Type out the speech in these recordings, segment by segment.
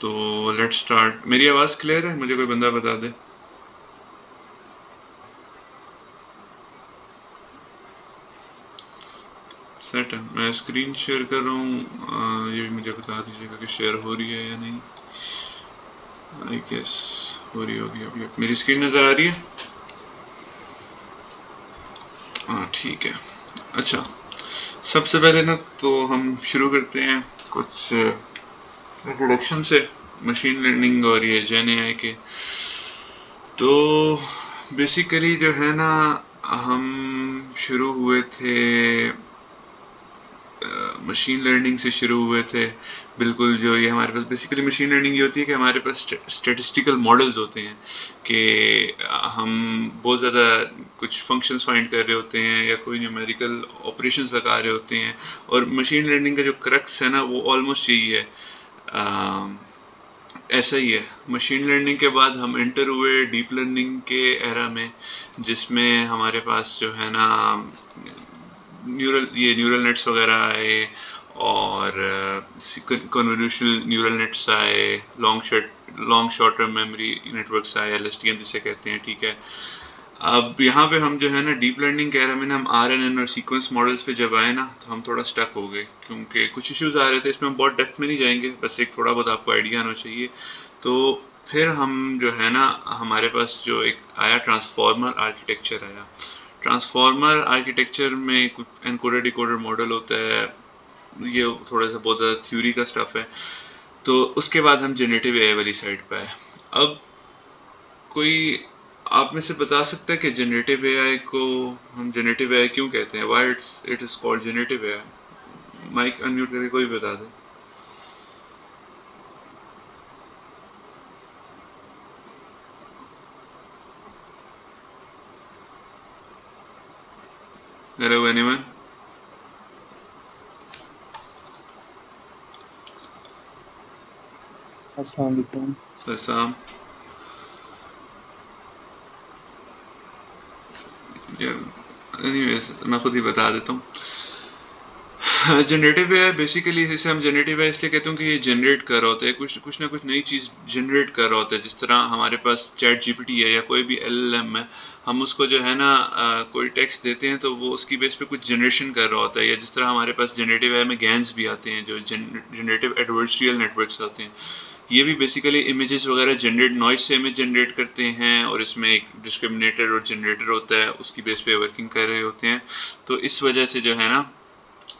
तो let's start. मेरी आवाज़ क्लियर है? मुझे कोई बंदा बता दे। सेट है। मैं स्क्रीन शेयर कर रहा हूँ, ये भी मुझे बता दीजिएगा कि शेयर हो रही है या नहीं। आई गेस हो रही होगी। अभी मेरी स्क्रीन नज़र आ रही है? हाँ ठीक है। अच्छा, सबसे पहले ना तो हम शुरू करते हैं कुछ इंट्रोडक्शन से मशीन लर्निंग और ये जेन एआई के। तो बेसिकली जो है ना, हम शुरू हुए थे मशीन लर्निंग से शुरू हुए थे। बिल्कुल, जो ये हमारे पास बेसिकली मशीन लर्निंग ये होती है कि हमारे पास स्टेटिस्टिकल मॉडल्स होते हैं कि हम बहुत ज़्यादा कुछ फंक्शंस फाइंड कर रहे होते हैं या कोई न्यूमेरिकल ऑपरेशंस लगा रहे होते हैं। और मशीन लर्निंग का जो क्रक्स है ना, वो ऑलमोस्ट यही है। ऐसा ही है। मशीन लर्निंग के बाद हम एंटर हुए डीप लर्निंग के एरा में, जिसमें हमारे पास जो है ना न्यूरल नेट्स वगैरह आए और कन्वोल्यूशनल न्यूरल नेट्स आए, long short term memory networks आए, एलएसटीएम जिसे कहते हैं। ठीक है। अब यहाँ पे हम जो है ना डीप लर्निंग कह रहे हैं ना, हम आरएनएन और सीक्वेंस मॉडल्स पे जब आए ना तो हम थोड़ा स्टक हो गए, क्योंकि कुछ इश्यूज आ रहे थे। इसमें हम बहुत डेप्थ में नहीं जाएंगे, बस एक थोड़ा बहुत आपको आइडिया आना चाहिए। तो फिर हम जो है ना, हमारे पास जो एक आया ट्रांसफॉर्मर आर्किटेक्चर आया। ट्रांसफॉर्मर आर्किटेक्चर में कुछ एनकोडर डिकोडर मॉडल होता है। ये थोड़ा सा बहुत ज़्यादा थ्योरी का स्टफ है। तो उसके बाद हम जनरेटिव एआई वाली साइड पे आए। अब कोई आप में से बता सकता है कि जनरेटिव एआई को हम जनरेटिव एआई क्यों कहते हैं? Why it is called generative AI? Mic unmute करके कोई भी बता दे। Hello anyone? अस्सलाम वालेकुम। ससाम। एनीवेज मैं खुद ही बता देता हूँ। जनरेटिव एआई बेसिकली, जैसे हम जनरेटिव एआई इसलिए कहते हैं कि ये जनरेट कर रहा होता है, कुछ कुछ ना कुछ नई चीज़ जनरेट कर रहा होता है। जिस तरह हमारे पास चैट जीपीटी है या कोई भी एलएलएम है, हम उसको जो है ना कोई टेक्स्ट देते हैं तो वो उसकी बेस पे कुछ जनरेशन कर रहा होता है। या जिस तरह हमारे पास जनरेटिव एआई में गैन्स भी आते हैं, जो जनरेटिव एडवर्सरियल नेटवर्क्स होते हैं। ये भी बेसिकली इमेजेस वगैरह जनरेट, नॉइज से इमेज जनरेट करते हैं और इसमें एक डिस्क्रिमिनेटर और जनरेटर होता है, उसकी बेस पे वर्किंग कर रहे होते हैं। तो इस वजह से जो है ना,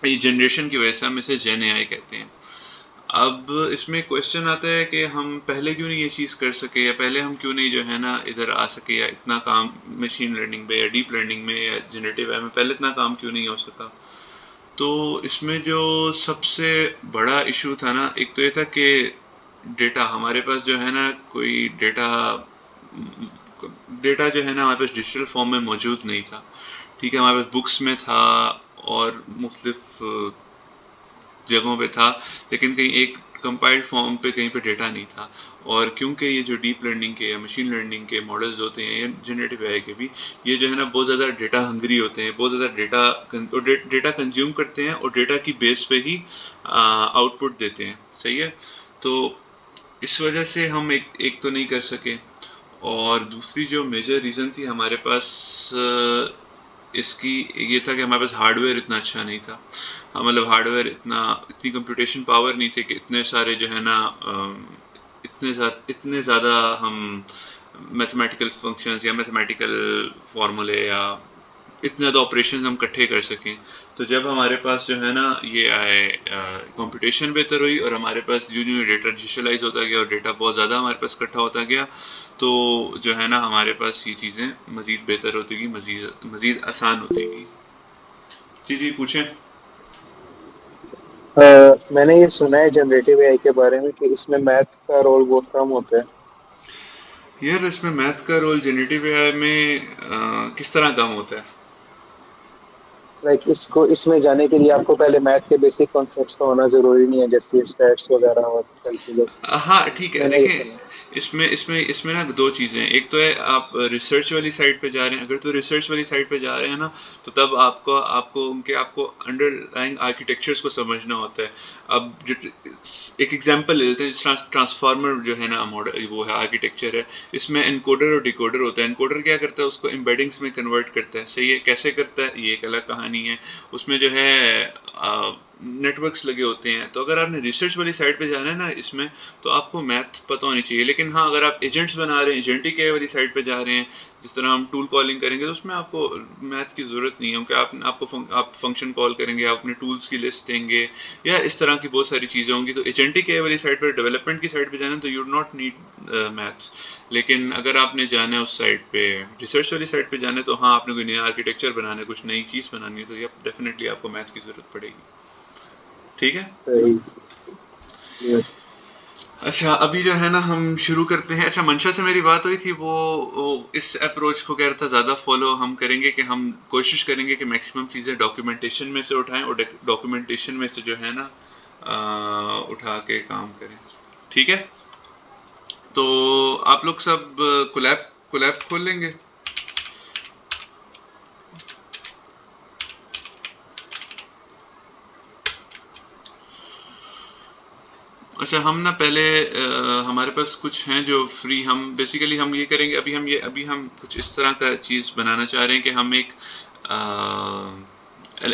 ये जनरेशन की वजह से हम इसे जेन एआई कहते हैं। अब इसमें क्वेश्चन आता है कि हम पहले क्यों नहीं ये चीज़ कर सके, या पहले हम क्यों नहीं जो है ना इधर आ सके, या इतना काम मशीन लर्निंग में या डीप लर्निंग में या जनरेटिव एआई में पहले इतना काम क्यों नहीं हो सका। तो इसमें जो सबसे बड़ा इशू था ना, एक तो ये था कि डेटा हमारे पास जो है ना, कोई डेटा डेटा जो है ना हमारे पास डिजिटल फॉर्म में मौजूद नहीं था। ठीक है, हमारे पास बुक्स में था और मुख्तलिफ जगहों पे था, लेकिन कहीं एक कंपाइल्ड फॉर्म पे कहीं पे डेटा नहीं था। और क्योंकि ये जो डीप लर्निंग के या मशीन लर्निंग के मॉडल्स होते हैं या जनरेटिव एआई के भी, ये जो है ना बहुत ज़्यादा डेटा हंग्री होते हैं, बहुत ज़्यादा डेटा कंज्यूम करते हैं और डेटा की बेस पे ही आउटपुट देते हैं। सही है। तो इस वजह से हम एक तो नहीं कर सके। और दूसरी जो मेजर रीज़न थी हमारे पास इसकी, ये था कि हमारे पास हार्डवेयर इतना अच्छा नहीं था। मतलब हार्डवेयर इतनी कंप्यूटेशन पावर नहीं थी कि इतने सारे जो है ना इतने ज़्यादा हम मैथमेटिकल फंक्शंस या मैथमेटिकल फार्मूले या इतने ज़्यादा ऑपरेशन हम इकट्ठे कर सकें। तो जब हमारे पास जो है ना ये आए, कंप्यूटेशन बेहतर हुई और हमारे पास जो जो डेटा डिजिटलाइज होता गया और डेटा बहुत ज़्यादा हमारे पास इकट्ठा होता गया, तो जो है ना हमारे पास ये चीज़ें मज़ीद बेहतर होती गई, मज़ीद मज़ीद आसान होती गई। जी जी पूछें। मैंने ये सुना है जनरेटिव एआई के बारे में कि इसमें मैथ का रोल बहुत कम होता है। यार, इसमें मैथ का रोल जनरेटिव एआई में किस तरह कम होता है? लाइक इसको इसमें जाने के लिए आपको पहले मैथ के बेसिक कॉन्सेप्ट्स का होना जरूरी नहीं है, जैसे स्टैट्स वगैरह और कैलकुलस। हाँ ठीक है, मैंने ये देखें। सुना है। इसमें इसमें इसमें ना दो चीज़ें हैं। एक तो है आप रिसर्च वाली साइड पे जा रहे हैं, अगर तो रिसर्च वाली साइड पे जा रहे हैं ना, तो तब आपको आपको उनके आपको अंडरलाइंग आर्किटेक्चर्स को समझना होता है। अब जो एक एग्जांपल ले लेते हैं, जिस ट्रांसफार्मर जो है ना मॉडल, वो है आर्किटेक्चर है, इसमें एनकोडर और डिकोडर होता है। एनकोडर क्या करता है, उसको एम्बेडिंग्स में कन्वर्ट करता है, सही है। कैसे करता है ये एक अलग कहानी है। उसमें जो है नेटवर्क्स लगे होते हैं। तो अगर आपने रिसर्च वाली साइड पे जाना है ना इसमें, तो आपको मैथ पता होनी चाहिए। लेकिन हाँ, अगर आप एजेंट्स बना रहे हैं, एजेंटिक एआई वाली साइड पे जा रहे हैं, जिस तरह हम टूल कॉलिंग करेंगे, तो उसमें आपको मैथ की ज़रूरत नहीं है, क्योंकि आप फंक्शन कॉल करेंगे, आप अपने टूल्स की लिस्ट देंगे, या इस तरह की बहुत सारी चीज़ें होंगी। तो एजेंटिक एआई वाली साइड पर, डेवलपमेंट की साइड पे जाना है, तो यू नॉट नीड मैथ्स। लेकिन अगर आपने जाना है उस साइड पे, रिसर्च वाली साइड पे जाना है, तो हाँ, आपने कोई नया आर्किटेक्चर बनाना है, कुछ नई चीज़ बनानी है, तो ये डेफिनेटली आपको मैथ्स की ज़रूरत पड़ेगी। ठीक है। सही। ये अच्छा, अभी जो है ना हम शुरू करते हैं। अच्छा, मंशा से मेरी बात हुई थी, वो इस अप्रोच को कह रहा था ज़्यादा फॉलो हम करेंगे, कि हम कोशिश करेंगे कि मैक्सिमम चीज़ें डॉक्यूमेंटेशन में से उठाएं, और डॉक्यूमेंटेशन में से जो है ना उठा के काम करें। ठीक है। तो आप लोग सब कोलैब कोलैब खोल लेंगे। अच्छा, हम ना पहले हमारे पास कुछ हैं जो फ्री, हम बेसिकली हम ये करेंगे, अभी हम कुछ इस तरह का चीज़ बनाना चाह रहे हैं, कि हम एक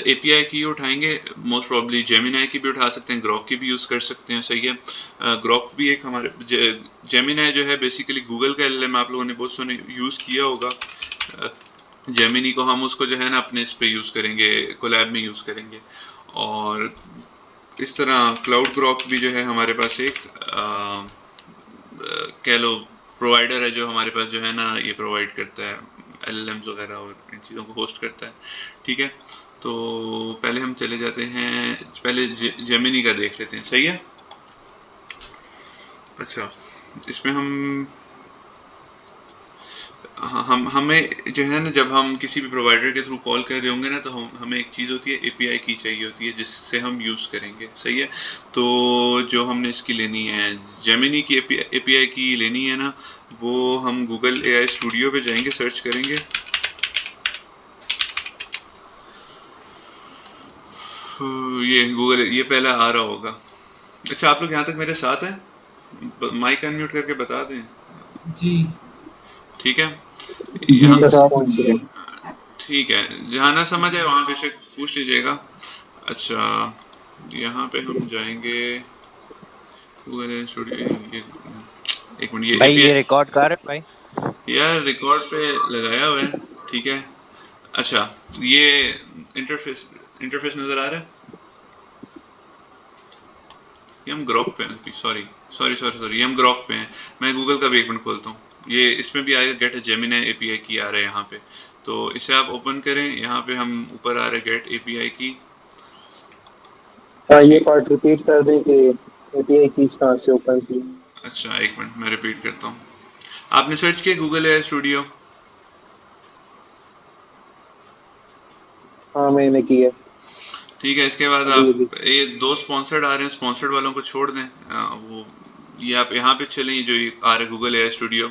एपीआई की उठाएंगे। मोस्ट प्रॉब्ली जेमिनाई की भी उठा सकते हैं, ग्रॉक की भी यूज़ कर सकते हैं, सही है। ग्रॉक भी एक हमारे, जेमिनाई जो है बेसिकली गूगल का एलएलएम, आप लोगों ने बहुत सुने यूज़ किया होगा। जेमिनी को हम उसको जो है ना अपने इस पे यूज़ करेंगे, कोलैब में यूज़ करेंगे। और इस तरह क्लाउड ग्रॉक भी जो है हमारे पास एक कह लो प्रोवाइडर है, जो हमारे पास जो है ना ये प्रोवाइड करता है एलएलएम्स वगैरह, और इन चीज़ों को होस्ट करता है। ठीक है। तो पहले हम चले जाते हैं, पहले जेमिनी का देख लेते हैं, सही है। अच्छा, इसमें हम हमें जो है ना, जब हम किसी भी प्रोवाइडर के थ्रू कॉल कर रहे होंगे ना, तो हमें एक चीज़ होती है, एपीआई की चाहिए होती है, जिससे हम यूज़ करेंगे, सही है। तो जो हमने इसकी लेनी है, जेमिनी की एपीआई की लेनी है ना, वो हम गूगल एआई स्टूडियो पे जाएंगे, सर्च करेंगे। ये गूगल, ये पहला आ रहा होगा। अच्छा, आप लोग यहाँ तक मेरे साथ हैं, माइक अनम्यूट करके बता दें। जी। ठीक है। जी यहाँ, बस बता पहुंच दीजिए। रहे ठीक है, जहाँ ना समझ आए वहाँ बेशक पूछ लीजिएगा। अच्छा, यहाँ पे हम जाएंगे गूगल स्टूडियो, ये एक मिनट, ये भाई ये एपीआई रिकॉर्ड कर रहे हो भाई? यार रिकॉर्ड पे लगाया हुआ है। ठीक है। अच्छा, ये इंटरफेस इंटरफेस नज़र आ रहा है। ये हम ग्रॉक पे हैं, सॉरी सॉरी सॉरी सॉरी, ये हम ग्रॉक पे हैं। मैं गूगल का भी एक मिनट खोलता हूँ, ये इसमें भी आएगा, गेट जेमिनी एपीआई की आ रहा है यहाँ पे। तो इसे आप ओपन करें, यहाँ पे हम ऊपर आ रहे गेट एपीआई की। हाँ, ये ठीक। पार्ट रिपीट कर दें कि एपीआई कीज कहाँ से ओपन की। अच्छा, एक मिनट मैं रिपीट करता हूँ। आपने सर्च किया गूगल एआई स्टूडियो। हाँ, मैंने किया ठीक है, इसके बाद अभी अभी। आप ये दो स्पॉन्सर्ड आ रहे हैं, स्पॉन्सर्ड वालों को छोड़ दें। वो ये आप यहाँ पे चलें, जो ये आ रहा है गूगल एआई स्टूडियो।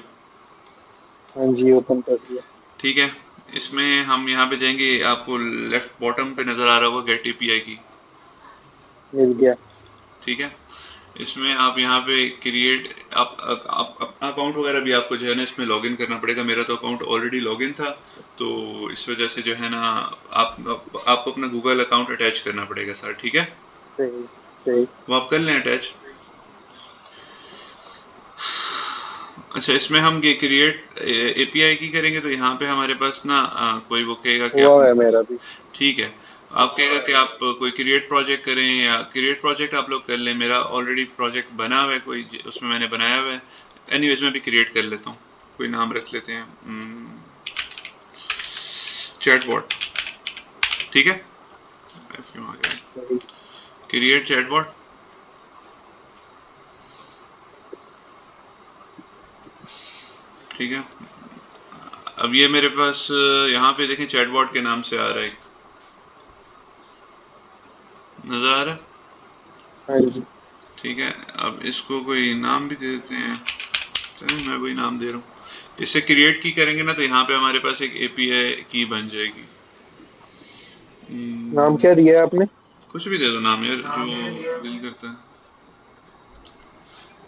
हाँ जी, ओपन कर दिया। ठीक है। इसमें हम यहाँ पे जाएंगे, आपको लेफ्ट बॉटम पे नज़र आ रहा होगा गेट एपीआई की। मिल गया। ठीक है। इसमें आप यहाँ पे क्रिएट, आप अपना अकाउंट वगैरह भी आपको जो है ना इसमें लॉगिन करना पड़ेगा। मेरा तो अकाउंट ऑलरेडी लॉगिन था, तो इस वजह से जो है ना आपको अपना गूगल अकाउंट अटैच करना पड़ेगा सर। ठीक है। सही सही। वो आप कर लें अटैच। अच्छा, इसमें हम ये क्रिएट एपीआई की करेंगे, तो यहाँ पे हमारे पास ना कोई वो कहेगा कि आप, हुआ है मेरा भी। ठीक है, आप कहेगा कि आप कोई क्रिएट प्रोजेक्ट करें, या क्रिएट प्रोजेक्ट आप लोग कर लें। मेरा ऑलरेडी प्रोजेक्ट बना हुआ है कोई, उसमें मैंने बनाया हुआ है। एनीवेज मैं भी क्रिएट कर लेता हूँ, कोई नाम रख लेते हैं, चैटबॉट। ठीक है। क्यों आ गया सही। Create chatbot. ठीक है। अब ये मेरे पास यहाँ पे देखें, चैटबॉट के नाम से आ रहा है, नज़र आ रहा है। हाँ जी। ठीक है। अब इसको कोई नाम भी दे देते हैं। मैं वही नाम दे रहा हूँ। इससे क्रिएट की करेंगे ना तो यहाँ पे हमारे पास एक एपीआई की बन जाएगी। नाम हम्म, क्या दिया है आपने? कुछ भी दे दो नाम यार, जो दिल करता है।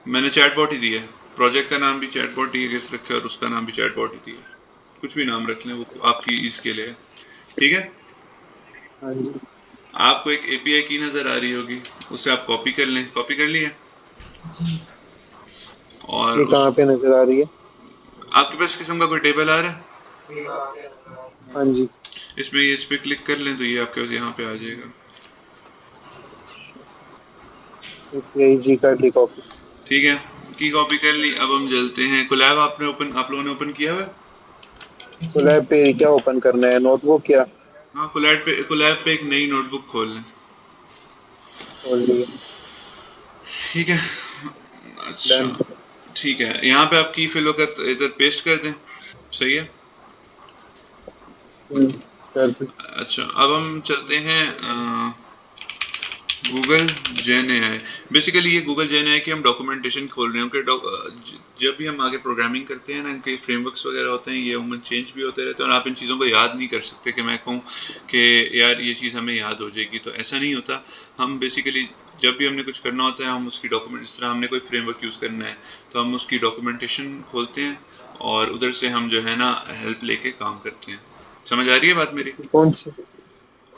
मैंने चैटबॉट ही दिया है, प्रोजेक्ट का नाम भी चैटबॉट ही गेस रखा है और उसका नाम भी चैटबॉट ही दिया है। कुछ भी नाम रख लें, वो आपकी ईज के लिए है। ठीक है। हाँ जी। आपको एक एपीआई की नज़र आ रही होगी, उससे आप कॉपी कर लें। कॉपी कर लिया? जी। और ये उस कहाँ पे नजर आ रही है? आपके पास किस्म का कोई टेबल आ रहा है? हाँ जी। इसमें ये इस पे क्लिक कर लें तो ये आपके पास यहाँ पे आ जाएगा। यही जी कर ली कॉपी। ठीक है, की कॉपी कर ली। अब हम चलते हैं कोलैब। आप लोगों ने ओपन किया हुआ है? तो जी। लैब पे क्या ओपन करना है, नोटबुक क्या? हाँ, कोलैब पे एक नई नोटबुक खोल लें। खोल लिए। ठीक है। अच्छा, डन। ठीक है, यहाँ पे आप की फिल कर इधर पेस्ट कर दें। सही है। कर दी। अच्छा, अब हम चलते हैं गूगल जेन एआई। बेसिकली ये गूगल जेन एआई की हम डॉक्यूमेंटेशन खोल रहे हैं कि जब भी हम आगे प्रोग्रामिंग करते हैं ना, इनके फ्रेमवर्क्स वगैरह होते हैं, ये उमन चेंज भी होते रहते हैं और आप इन चीज़ों को याद नहीं कर सकते कि मैं कहूँ कि यार ये चीज़ हमें याद हो जाएगी, तो ऐसा नहीं होता। हम बेसिकली जब भी हमने कुछ करना होता है, हम उसकी डॉक्यूमेंट, इस तरह हमने कोई फ्रेमवर्क यूज़ करना है तो हम उसकी डॉक्यूमेंटेशन खोलते हैं और उधर से हम जो है ना हेल्प लेके काम करते हैं। समझ आ रही है बात मेरी? कौन सी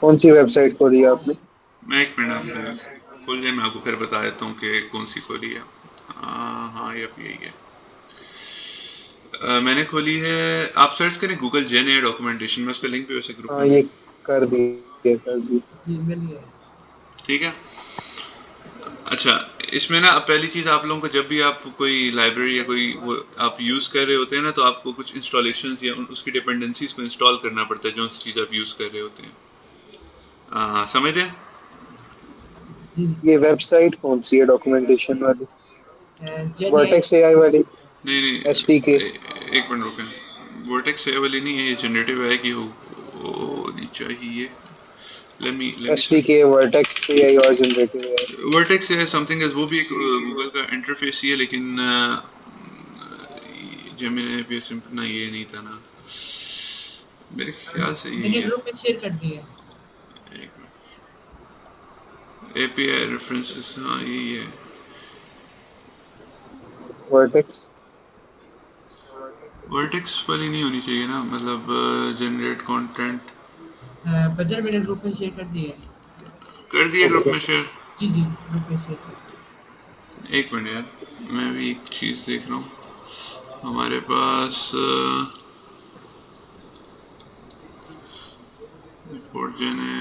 कौन सी वेबसाइट खोली है आपने? मैं एक मिनट खोल जाए, मैं आपको फिर बता देता हूँ कि कौन सी खोली है। हाँ, ये यही है। मैंने खोली है। आप सर्च करें गूगल जेन एआई डॉक्यूमेंटेशन में, उसका लिंक भी वैसे ग्रुप हाँ में ये भेज। कर दी, ये कर दी। जी मिल गया। ठीक है। अच्छा, इसमें ना अब पहली चीज़ आप लोगों को, जब भी आप कोई लाइब्रेरी या कोई वो आप यूज़ कर रहे होते हैं ना, तो आपको कुछ इंस्टॉलेशंस या उसकी डिपेंडेंसीज को इंस्टॉल करना पड़ता है जो चीज़ आप यूज़ कर रहे होते हैं। समझ रहे हैं? जी। ये वेबसाइट कौन सी है डॉक्यूमेंटेशन वाली? जेन एआई। वर्टेक्स एआई वाली? नहीं नहीं, एचडीके? एक मिनट रुकें। वर्टेक्स ए वाली नहीं है, ये जनरेटिव है कि होनी चाहिए। Let me search. HDK, vertex AI और जनरेटिव एआई। वर्टेक्स है समथिंग, वो भी एक गूगल का इंटरफेस ही है, लेकिन जेमिनी भी सिंपल ना, ये नहीं था ना, मेरे ख्याल से यही मैंने है। ग्रुप में शेयर कर दिया। एपीआई रेफरेंसेस, हाँ यही है। वर्टेक्स। वर्टेक्स वाली नहीं होनी चाहिए ना, मतलब जनरेट कंटेंट। बजर मैंने ग्रुप में शेयर कर दिया है। कर दिए ग्रुप ओके। में शेयर। जी जी, ग्रुप में शेयर कर दिया। एक मिनट यार, मैं भी एक चीज़ देख रहा हूँ। हमारे पास रिपोर्ट जन है।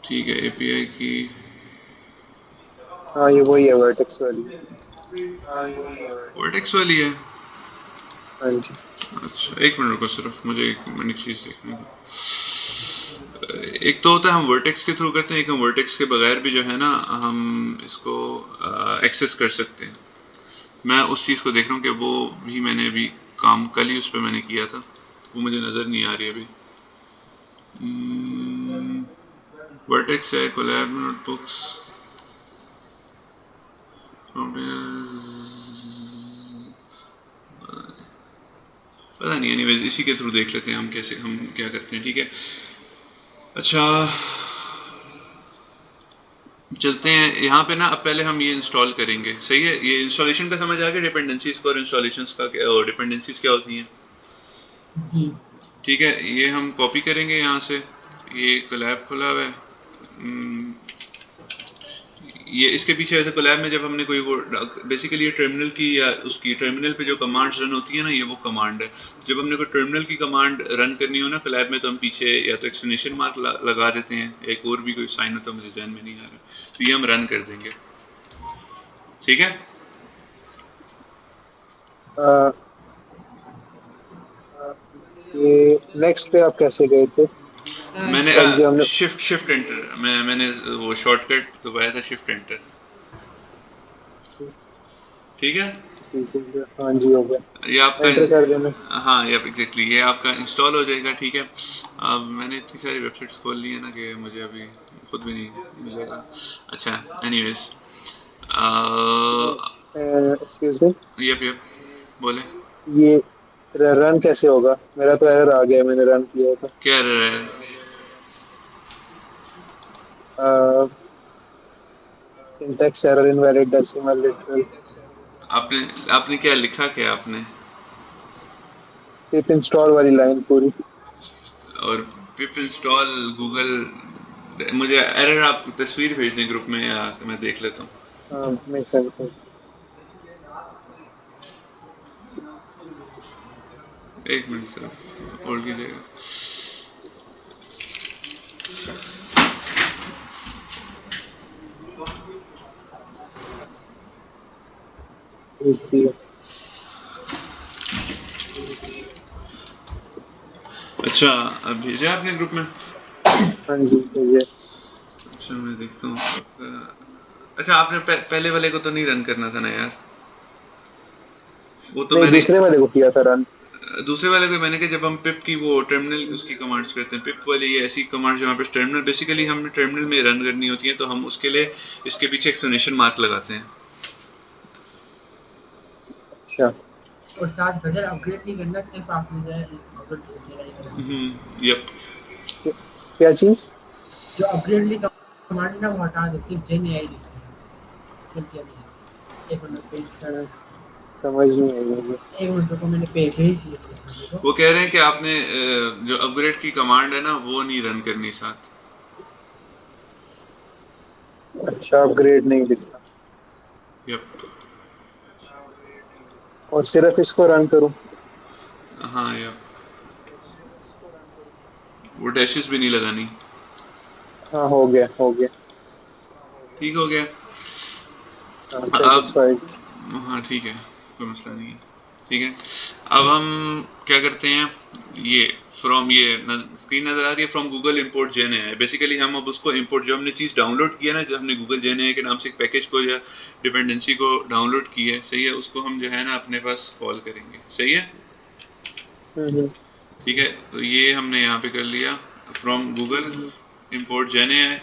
ठीक है, एपीआई की। हाँ ये वही है, वर्टेक्स वाली। वर्टेक्स वाली है। हाँ जी। अच्छा, एक मिनट रुको, सिर्फ मुझे एक मिनट चीज़ देखने दो। एक तो होता है हम वर्टेक्स के थ्रू करते हैं, एक हम वर्टेक्स के बगैर भी जो है ना हम इसको एक्सेस कर सकते हैं। मैं उस चीज़ को देख रहा हूँ कि वो भी मैंने अभी काम कल ही उस पर मैंने किया था, वो मुझे नज़र नहीं आ रही अभी। वर्टेक्स है, कोलैब नोटबुक्स, पता नहीं, एनीवेज इसी के थ्रू देख लेते हैं हम कैसे, हम क्या करते हैं। ठीक है। अच्छा, चलते हैं यहाँ पे ना। अब पहले हम ये इंस्टॉल करेंगे, सही है। ये इंस्टॉलेशन का समझ आ गया, डिपेंडेंसीज का और इंस्टॉलेशंस का डिपेंडेंसीज क्या होती हैं। जी। ठीक है, ये हम कॉपी करेंगे यहाँ से। ये कोलैब खुला हुआ है। हम्म, ये इसके पीछे ऐसे कोलैब में जब हमने कोई वो, बेसिकली ये टर्मिनल की या उसकी टर्मिनल पे जो कमांड्स रन होती है ना, ये वो कमांड है। जब हमने कोई टर्मिनल की कमांड रन करनी हो ना कोलैब में, तो हम पीछे या तो एक्सक्लेमेशन मार्क लगा देते हैं, एक और भी कोई साइन होता है, मुझे ध्यान में नहीं आ रहा, तो ये हम रन कर देंगे। ठीक है। आ, ये नेक्स्ट पे आप कैसे गए थे? मैंने हाँ जी हमने। शिफ्ट शिफ्ट एंटर, मैंने वो शॉर्टकट दबाया था, शिफ्ट एंटर। ठीक है। ठीक हो गया, हाँ जी हो गया। ये आपका, एंटर कर देना। हाँ ये एग्जैक्टली ये आपका इंस्टॉल हो जाएगा। ठीक है। अब मैंने इतनी सारी वेबसाइट्स खोल ली है ना कि मुझे अभी खुद भी नहीं मिलेगा। अच्छा, anyways excuse me, yup yup, बोले। ये रन कैसे होगा? मेरा तो एरर आ गया, मैंने रन किया क्या रहा है? था। Syntax error, invalid decimal literal. आपने आपने क्या लिखा, क्या आपने? पिप इंस्टॉल वाली लाइन पूरी। और पिप इंस्टॉल गूगल, मुझे एरर आप तस्वीर भेज दें ग्रुप में, या मैं देख लेता हूँ। हाँ, मैं सेंड कर। एक मिनट सिर्फ होल्ड कीजिएगा। भेज दिया। अच्छा, अब भेजा आपने ग्रुप में? हाँ जी, भेजिए। अच्छा, मैं देखता हूँ अच्छा, आपने पहले वाले को तो नहीं रन करना था ना यार? वो तो नहीं, मैंने दूसरे वाले को किया था रन। दूसरे वाले को मैंने कहा, जब हम पिप की वो टर्मिनल उसकी कमांड्स करते हैं, पिप वाली ये ऐसी कमांड जहाँ पे टर्मिनल बेसिकली हमने टर्मिनल में रन करनी होती है, तो हम उसके लिए इसके पीछे एक्सप्लेनेशन मार्क लगाते हैं। अच्छा। और साथ बजट अपग्रेड नहीं करना, सिर्फ आपने जो है गूगल जेनरेट करना। यप। क्या क्या चीज? जो अपग्रेड ली कमांड ना वो हटा दे, सिर्फ जेन एआई लिखना है। गूगल जेन एआई। एक मिनट पेस्ट कर हाँ, समझ नहीं आई मुझे। एक मिनट रुको, मैंने भेज दिया था बंदे को। वो कह रहे हैं कि आपने जो अपग्रेड की कमांड है ना, वो नहीं रन करनी साथ। अच्छा, अपग्रेड नहीं लिखना। यप। और सिर्फ इसको रन करूं? हाँ यप, वो डैशेस भी नहीं लगानी। हाँ, हो गया हो गया। ठीक हो गया। हाँ, अब सेटिस्फाइड। हाँ ठीक है, कोई मसला नहीं है। ठीक है, अब हम क्या करते हैं, ये फ्रॉम ये स्क्रीन नजर आ रही है, फ्रॉम गूगल इंपोर्ट जेन है। बेसिकली हम अब उसको इंपोर्ट, जो हमने चीज़ डाउनलोड किया ना, जो हमने गूगल जेन है के नाम से एक पैकेज को या डिपेंडेंसी को डाउनलोड की है, सही है, उसको हम जो है ना अपने पास कॉल करेंगे। सही है, हम्म। ठीक जी है। तो ये हमने यहाँ पे कर लिया, फ्रॉम गूगल इंपोर्ट जेन है।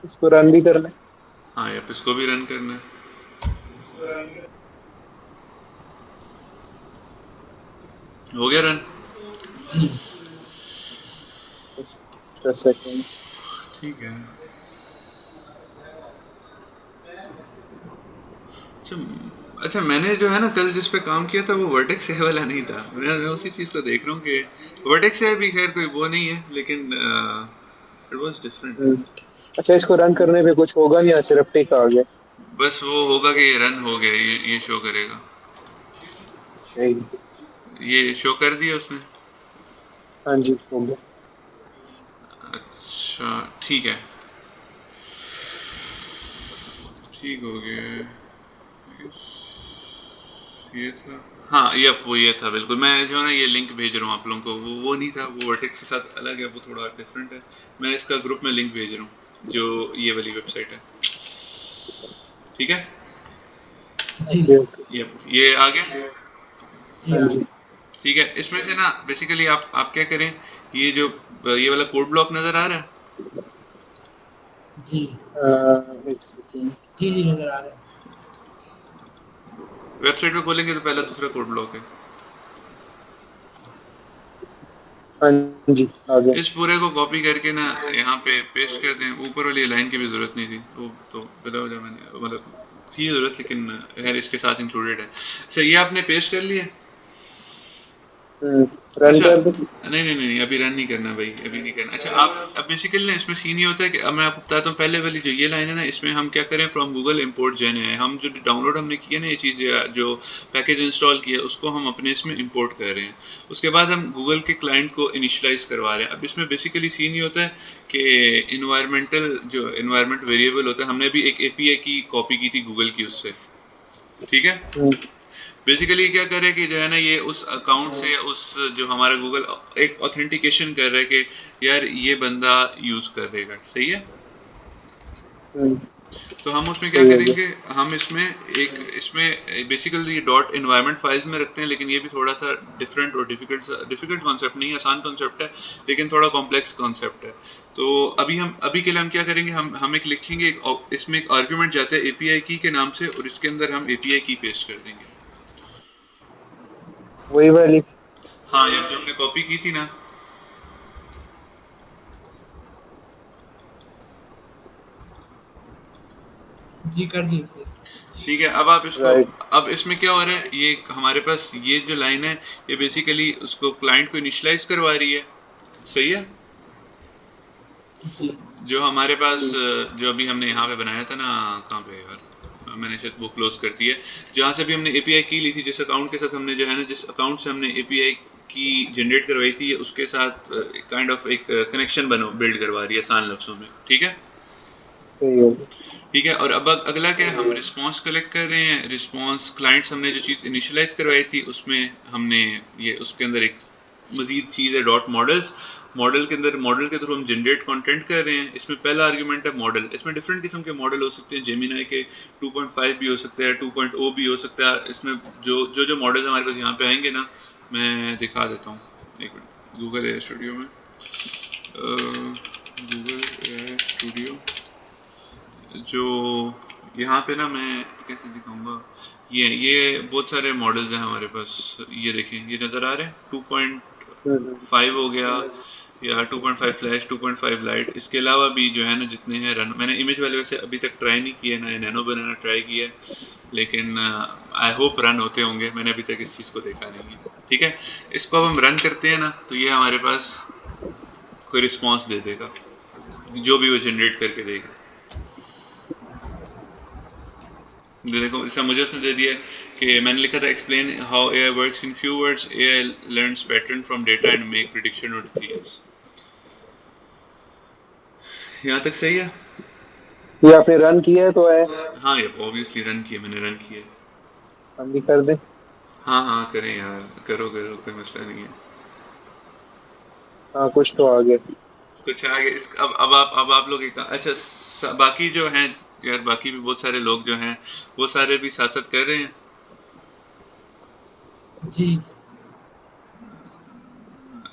इसको रन भी करना है? हाँ, अब इसको भी रन करना है। हो गया रन। जी। Extra second. ठीक है। अच्छा, अच्छा, मैंने जो है ना कल जिस पे काम किया था, वो वर्टेक्स ए वाला नहीं था। मैं उसी चीज़ को देख रहा हूँ कि वर्टेक्स ए भी खैर कोई वो नहीं है, लेकिन इट वाज डिफरेंट। अच्छा, इसको रन करने पे कुछ होगा या सिर्फ टिक आ गया? बस वो होगा कि ये रन हो गया, ये शो करेगा। सही। ये शो कर दिया उसने। हाँ जी, हो गया। अच्छा, ठीक है, ठीक हो गया। ये था, हाँ वो ये था बिल्कुल। मैं जो है ना ये लिंक भेज रहा हूँ आप लोगों को, वो नहीं था, वो वर्टेक्स के साथ अलग है, वो थोड़ा डिफरेंट है। मैं इसका ग्रुप में लिंक भेज रहा हूँ, जो ये वाली वेबसाइट है। ठीक है, जी ओके ओके। ये आ गया। जी हाँ आ जी। गए। ठीक है, इसमें से ना बेसिकली आप क्या करें, ये जो ये वाला कोड ब्लॉक नज़र आ रहा है, जी एक सेकंड। जी जी नजर आ रहा है। वेबसाइट पे खोलेंगे तो पहला दूसरा कोड ब्लॉक है। हाँ जी, आ गया। इस पूरे को कॉपी करके ना यहाँ पे पेस्ट कर दें। ऊपर वाली लाइन की भी ज़रूरत नहीं थी, वो तो बिला वजह मैंने, मतलब थी ज़रूरत, लेकिन खैर इसके साथ इंक्लूडेड है। अच्छा, ये आपने पेस्ट कर लिया? हम्म। रन अच्छा, कर दे। नहीं नहीं नहीं, अभी रन नहीं करना भाई, अभी नहीं करना। अच्छा, आप अब बेसिकली ना इसमें सीन ये होता है कि अब मैं आपको बताता हूँ, पहले वाली जो ये लाइन है ना, इसमें हम क्या करें, फ्रॉम गूगल इंपोर्ट जेन है, हम जो डाउनलोड हमने किया ना ये चीज़, या जो पैकेज इंस्टॉल किया, उसको हम अपने इसमें इंपोर्ट कर रहे हैं। उसके बाद हम गूगल के क्लाइंट को इनिशियलाइज करवा रहे हैं। अब इसमें बेसिकली सीन ये होता है कि इन्वायरमेंटल, जो इन्वायरमेंट वेरिएबल होता है, हमने भी एक एपीआई की कॉपी की थी गूगल की उससे। ठीक है, हम्म। बेसिकली क्या करे कि जो है ना ये उस अकाउंट से, या उस जो हमारा गूगल एक ऑथेंटिकेशन कर रहा है कि यार ये बंदा यूज करेगा, सही है। हम्म। तो हम उसमें क्या सही हो गया। करेंगे, हम इसमें बेसिकली ये डॉट इन्वायरमेंट फाइल्स में रखते हैं, लेकिन ये भी थोड़ा सा डिफरेंट और डिफिकल्ट कॉन्सेप्ट नहीं है, आसान कॉन्सेप्ट है, लेकिन थोड़ा कॉम्प्लेक्स कॉन्सेप्ट है। तो अभी के लिए हम क्या करेंगे, हम एक लिखेंगे, इसमें एक आर्ग्यूमेंट जाता है एपीआई की के नाम से, और इसके अंदर हम एपीआई की पेस्ट कर देंगे। वही वाली। हाँ, ये जो हमने कॉपी की थी ना। जी कर दी। ठीक है, अब आप इसको, राइट। अब इसमें क्या हो रहा है, ये हमारे पास ये जो लाइन है, ये बेसिकली उसको क्लाइंट को इनिशियलाइज करवा रही है। सही है। जी जो हमारे पास जो अभी हमने यहाँ पे बनाया था ना, कहाँ पे यार, मैंने शायद वो क्लोज कर दी है, जहाँ से भी हमने एपीआई की ली थी, जिस अकाउंट के साथ हमने जो है ना, जिस अकाउंट से हमने एपीआई की जनरेट करवाई थी, उसके साथ काइंड ऑफ एक कनेक्शन बनो बिल्ड करवा रही है, आसान लफ्जों में। ठीक है। सही हो गया। ठीक है, और अब अगला क्या है, हम रिस्पांस कलेक्ट कर रहे हैं। रिस्पांस क्लाइंट्स हमने जो चीज़ इनिशियलाइज करवाई थी, उसमें हमने ये उसके अंदर एक मजीद चीज़ है डॉट मॉडल्स। मॉडल के अंदर, मॉडल के थ्रू हम जनरेट कंटेंट कर रहे हैं। इसमें पहला आर्गुमेंट है मॉडल। इसमें डिफरेंट किस्म के मॉडल हो सकते हैं, जेमिनाई के 2.5 भी हो सकते हैं, 2.0 भी हो सकता है। इसमें जो मॉडल्स हमारे पास यहाँ पे आएंगे ना, मैं दिखा देता हूँ, एक मिनट। गूगल एआई स्टूडियो में, गूगल एआई स्टूडियो, जो यहाँ पे ना, मैं कैसे दिखाऊंगा, ये बहुत सारे मॉडल्स हैं हमारे पास। ये देखें, ये नज़र आ रहे हैं, हम्म। 2.5 हो गया, या 2.5 फ्लैश, 2.5 लाइट। इसके अलावा भी जो है ना, जितने हैं रन, मैंने इमेज वाले वैसे अभी तक ट्राई नहीं किए ना, नैनो बनाना ट्राई किया है, लेकिन आई होप रन होते होंगे, मैंने अभी तक इस चीज़ को देखा नहीं है। ठीक है, इसको अब हम रन करते हैं ना, तो ये हमारे पास कोई रिस्पॉन्स दे देगा, जो भी वो जनरेट करके देगा। देखो, जैसा मुझे उसने दे दिया कि मैंने लिखा था, explain how AI works in few words, AI learns pattern from data and make prediction और डिसीजंस। यहाँ तक सही है। ये आपने रन किया है तो है। हाँ, ये ऑब्वियसली रन किया, मैंने रन किया। हम भी कर दें। हाँ हाँ, करें यार, करो करो, कोई मसला नहीं है। हाँ कुछ तो आ गया। कुछ आगे इस, अब आप लोग एक, अच्छा, बाकी जो हैं यार, बाकी भी बहुत सारे लोग जो हैं, वो सारे भी साथ साथ कर रहे हैं। जी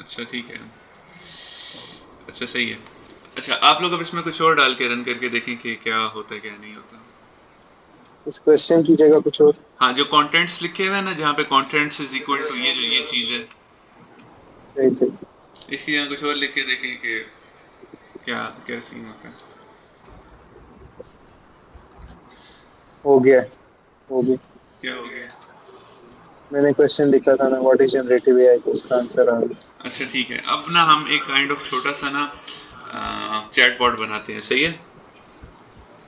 अच्छा ठीक है, अच्छा सही है। अच्छा, आप लोग अब इसमें कुछ और डाल के रन करके देखें कि क्या होता है क्या नहीं होता। इस क्वेश्चन की जगह कुछ और। हाँ, जो कंटेंट्स लिखे हुए हैं ना, जहाँ पे कंटेंट्स इज इक्वल टू ये, जो ये चीज़ है, सही सही। इसकी यहाँ कुछ और लिख के देखें कि क्या क्या सीन होता है। हो गया है, हो गया। क्या हो गया। मैंने क्वेश्चन लिखा था ना, व्हाट इज जनरेटिव एआई, तो उसका आंसर आ गया। अच्छा ठीक है, अब ना हम एक काइंड ऑफ छोटा सा ना चैटबॉट बनाते हैं। सही है।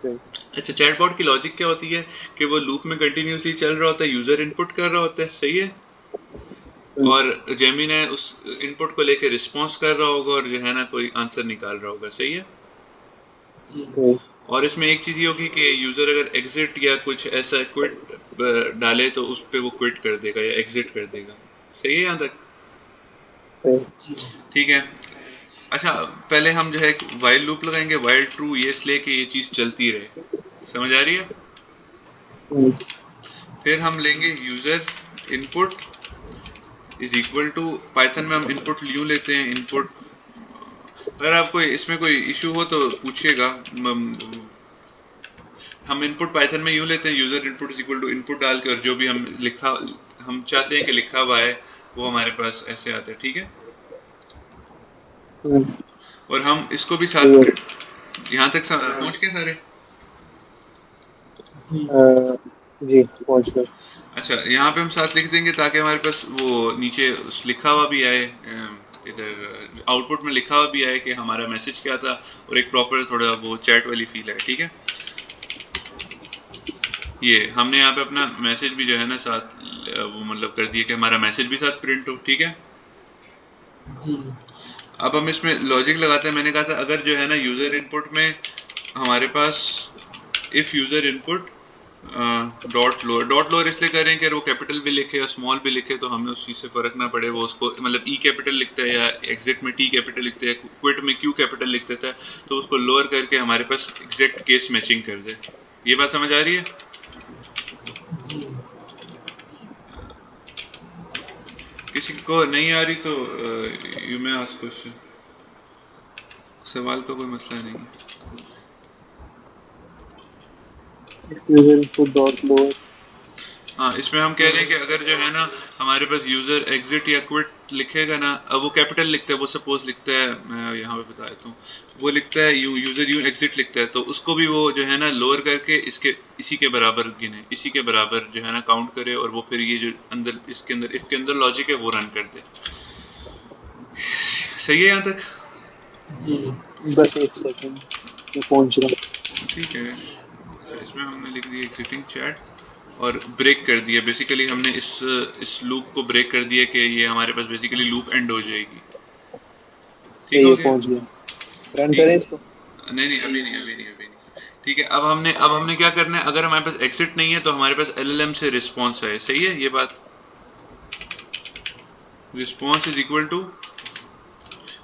सही। अच्छा, चैटबॉट की लॉजिक क्या होती है कि वो लूप में कंटिन्यूसली चल रहा होता है, यूजर इनपुट कर रहा होता है। सही है। हम्म। और जेमिनी उस इनपुट को लेके रिस्पॉन्स कर रहा होगा, और जो है ना, कोई आंसर निकाल रहा होगा। सही है। जी सही। और इसमें एक चीज़ ये होगी कि यूज़र अगर एग्जिट या कुछ ऐसा क्विट डाले, तो उस पर वो क्विट कर देगा या एग्जिट कर देगा। सही है यहाँ तक। सही। जी ठीक है। अच्छा, पहले हम जो है वाइल लूप लगाएंगे, वाइल ट्रू, ये इसलिए कि ये चीज़ चलती रहे। समझ आ रही है। हम्म। फिर हम लेंगे user input is equal to, Python में हम इनपुट यूँ लेते हैं, इनपुट, अगर आपको इसमें कोई इशू हो तो पूछिएगा। हम इनपुट पाइथन में यूँ लेते हैं, user input is equal to input डाल के, और जो भी हम चाहते हैं कि लिखा हुआ है, वो हमारे पास ऐसे आता है। ठीक है। हम्म। और हम इसको भी साथ क्लियर। यहाँ तक पहुँच गए सारे। जी जी पहुंच गए। अच्छा, यहाँ पे हम साथ लिख देंगे, ताकि हमारे पास वो नीचे लिखा हुआ भी आए, इधर आउटपुट में लिखा हुआ भी आए कि हमारा मैसेज क्या था, और एक प्रॉपर थोड़ा वो चैट वाली फील है। ठीक है। ये हमने यहाँ पे अपना मैसेज भी जो है ना साथ, वो मतलब कर दिया कि हमारा मैसेज भी साथ प्रिंट हो। ठीक है। जी अब हम इसमें लॉजिक लगाते हैं। मैंने कहा था, अगर जो है ना यूज़र इनपुट में हमारे पास, if user input dot lower इसलिए कर रहे हैं कि वो कैपिटल भी लिखे या स्मॉल भी लिखे तो हमें उस चीज़ से फ़र्क ना पड़े, वो उसको मतलब ई कैपिटल लिखता है या एग्जिट में टी कैपिटल लिखते हैं, क्विट में क्यू कैपिटल लिख देता है, तो उसको लोअर करके हमारे पास एग्जैक्ट केस मैचिंग कर दे। ये बात समझ आ रही है? जी किसी को नहीं आ रही तो यू मे आस्क क्वेश्चन, सवाल का कोई मसला नहीं है। User input dot lower. हाँ, इसमें हम कह रहे हैं कि अगर जो है ना हमारे पास यूज़र एग्जिट या क्विट लिखेगा ना, अब वो कैपिटल लिखता है, वो सपोज लिखता है, मैं यहाँ पे बता देता हूँ, वो लिखता है यूज़र यू एग्जिट लिखता है, तो उसको भी वो जो है ना लोअर करके इसके इसी के बराबर गिने, इसी के बराबर जो है ना काउंट करे, और वो फिर ये जो अंदर इसके अंदर इसके अंदर लॉजिक है वो रन कर दे। सही है यहाँ तक? जी बस एक सेकंड मैं पहुंच रहा हूँ। ठीक है, इसमें हमने लिख दिया एग्जिटिंग चैट और ब्रेक कर दिया, बेसिकली हमने इस लूप को ब्रेक कर दिया कि ये हमारे पास बेसिकली लूप एंड हो जाएगी। ठीक सही हो है, गया? पहुंच गया। रन ठीक करें है, इसको। नहीं नहीं अभी नहीं, अभी नहीं, अभी नहीं। ठीक है, अब हमने क्या करना है, अगर हमारे पास एग्जिट नहीं है तो हमारे पास एलएलएम से रिस्पॉन्स है, सही है ये बात? रिस्पॉन्स इज इक्वल टू,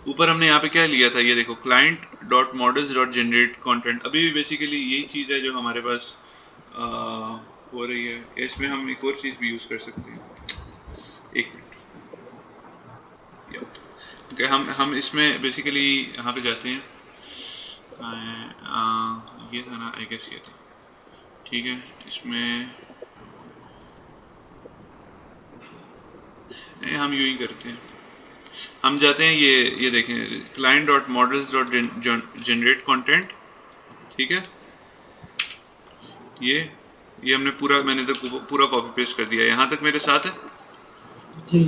ऊपर हमने यहाँ पे क्या लिया था, ये देखो, client dot models dot generate content, अभी भी बेसिकली यही चीज़ है जो हमारे पास आ, हो रही है। इसमें हम एक और चीज़ भी यूज़ कर सकते हैं, एक मिनट। Okay, हम इसमें बेसिकली यहाँ पे जाते हैं, ये था ना, आई गेस ये था। ठीक है, इसमें नहीं, हम यूँ ही करते हैं, हम जाते हैं, ये देखें, client dot models dot generate content. ठीक है, ये ये हमने पूरा, मैंने तो पूरा कॉपी पेस्ट कर दिया, यहाँ तक मेरे साथ है? जी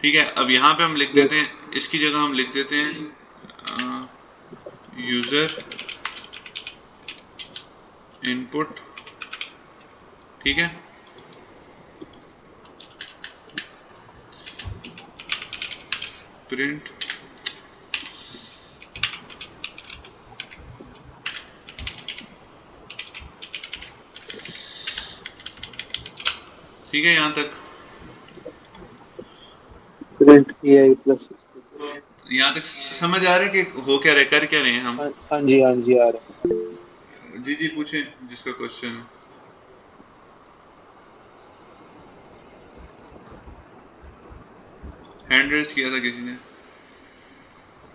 ठीक है, अब यहाँ पे हम लिख देते यस। हैं, इसकी जगह हम लिख देते हैं यूज़र इनपुट। ठीक है, प्रिंट, ठीक है यहाँ तक? Print AI plus. यहाँ तक समझ आ रहा है कि हो क्या रहे, कर क्या रहे हैं हम? हाँ हाँ जी, हाँ जी, आ रहा है। जी जी पूछें जिसका क्वेश्चन है। हैंड रेस किया था किसी ने?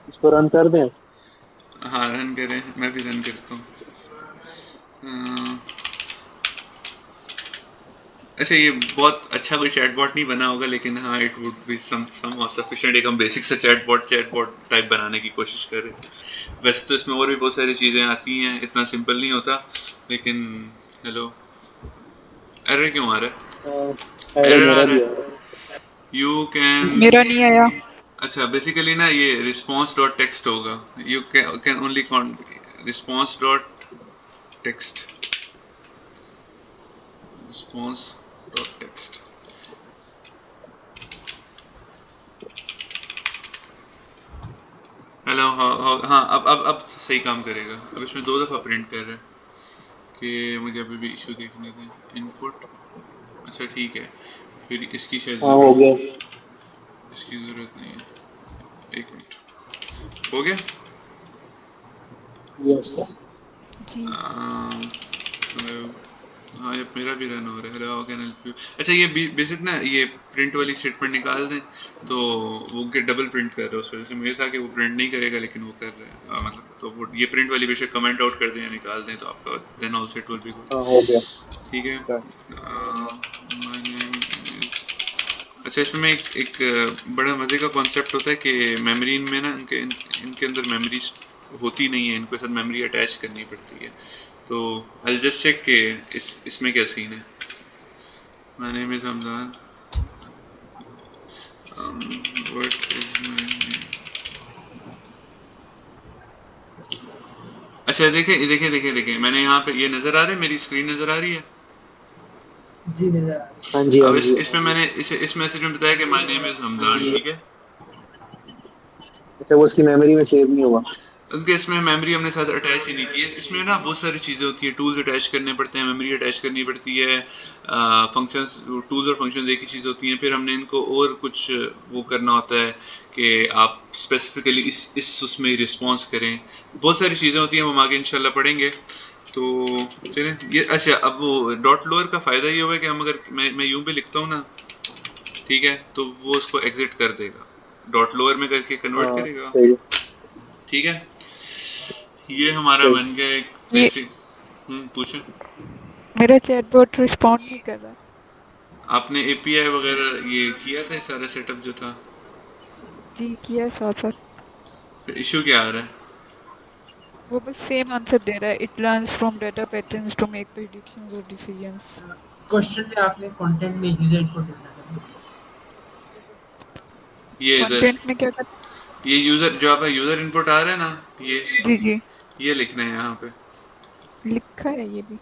इसको रन कर दें। हाँ रन करें, मैं भी रन करता हूँ। अच्छा, ये बहुत अच्छा कोई चैटबॉट नहीं बना होगा, लेकिन हाँ it would be some sufficient, एक हम बेसिक सा चैटबॉट टाइप बनाने की कोशिश कर रहे हैं। वैसे तो इसमें और भी बहुत सारी चीज़ें आती हैं, इतना सिंपल नहीं होता, लेकिन हेलो, एरर क्यों आ रहा है? एरर एरर आ मेरा रहा भी आ रहा है, यू कैन, मेरा नहीं आया। अच्छा बेसिकली ना ये रिस्पॉन्स डॉट टेक्स्ट होगा, you can only response dot text, response dot text. Hello, हाँ हाँ, अब सही काम करेगा, अब इसमें 2 दफ़ा प्रिंट कर रहा है कि मुझे अभी भी इशू देखने दें, इनपुट, अच्छा ठीक है, फिर इसकी शायद है। हाँ, हो गया। इसकी ज़रूरत नहीं है, एक मिनट, हो गया। यस। जी हेलो, हाँ ये मेरा भी रन हो रहा है, hello how can help you. अच्छा, ये बेसिक ना, ये प्रिंट वाली स्टेटमेंट निकाल दें तो वो के डबल प्रिंट कर रहा है, उस वजह से मुझे था कि वो प्रिंट नहीं करेगा, लेकिन वो कर रहा है, मतलब तो वो ये प्रिंट वाली बेशक कमेंट आउट कर दें या निकाल दें तो आपका then also it will be good. हाँ, हो गया। ठीक है, माय नेम इज, अच्छा इसमें एक बड़ा मज़े का कॉन्सेप्ट होता है कि मेमोरी इनमें ना, इनके अंदर मेमोरी होती नहीं है, इनके साथ मेमोरी अटैच करनी पड़ती है, तो आई जस्ट चेक के इसमें क्या सीन है। My name is Hamzan, what is my name. अच्छा देखें देखें देखें देखें, मैंने यहाँ पे ये नज़र आ रहा है, मेरी स्क्रीन नज़र आ रही है। जी नजर आ रही हाँ जी, हाँ अब जी। इसमें मैंने इस मैसेज में बताया कि माय नेम इज हमदान, ठीक है। अच्छा, वो उसकी मेमोरी में सेव नहीं हुआ। उनके इसमें मेमोरी हमने साथ अटैच ही नहीं की है। इसमें ना बहुत सारी चीज़ें होती हैं, टूल्स अटैच करने पड़ते हैं, मेमोरी अटैच करनी पड़ती है, फंक्शंस, टूल्स और फंक्शंस एक ही चीज़ होती हैं। फिर हमने इनको और कुछ वो करना होता है कि आप स्पेसिफिकली इस उसमें रिस्पॉन्स करें। बहुत सारी चीज़ें होती हैं, हम आगे इंशाल्लाह पढ़ेंगे। तो चलें ये, अच्छा अब वो डॉट लोअर का फ़ायदा ये होगा कि हम अगर मैं यूं भी लिखता हूँ ना, ठीक है, तो वो उसको एग्जिट कर देगा, डॉट लोअर में करके कन्वर्ट हाँ करेगा। सही ठीक है, ये हमारा सही। बन गया एक ये बेसिक। पूछें। मेरा चैटबॉट रिस्पॉन्ड नहीं कर रहा। आपने एपीआई वगैरह ये किया था, ये सारा सेटअप जो था, जी किया साथ साथ। फिर इशू क्या आ रहा है? वो बस सेम आंसर दे रहा है, it learns from data patterns to make predictions और डिसीजंस। क्वेश्चन में आपने कंटेंट में यूजर इनपुट देना था। ये इधर, कंटेंट में क्या कर। ये यूजर जो आपका यूजर इनपुट आ रहा है ना, जी जी ये लिखना है यहाँ पे। लिखा है ये भी।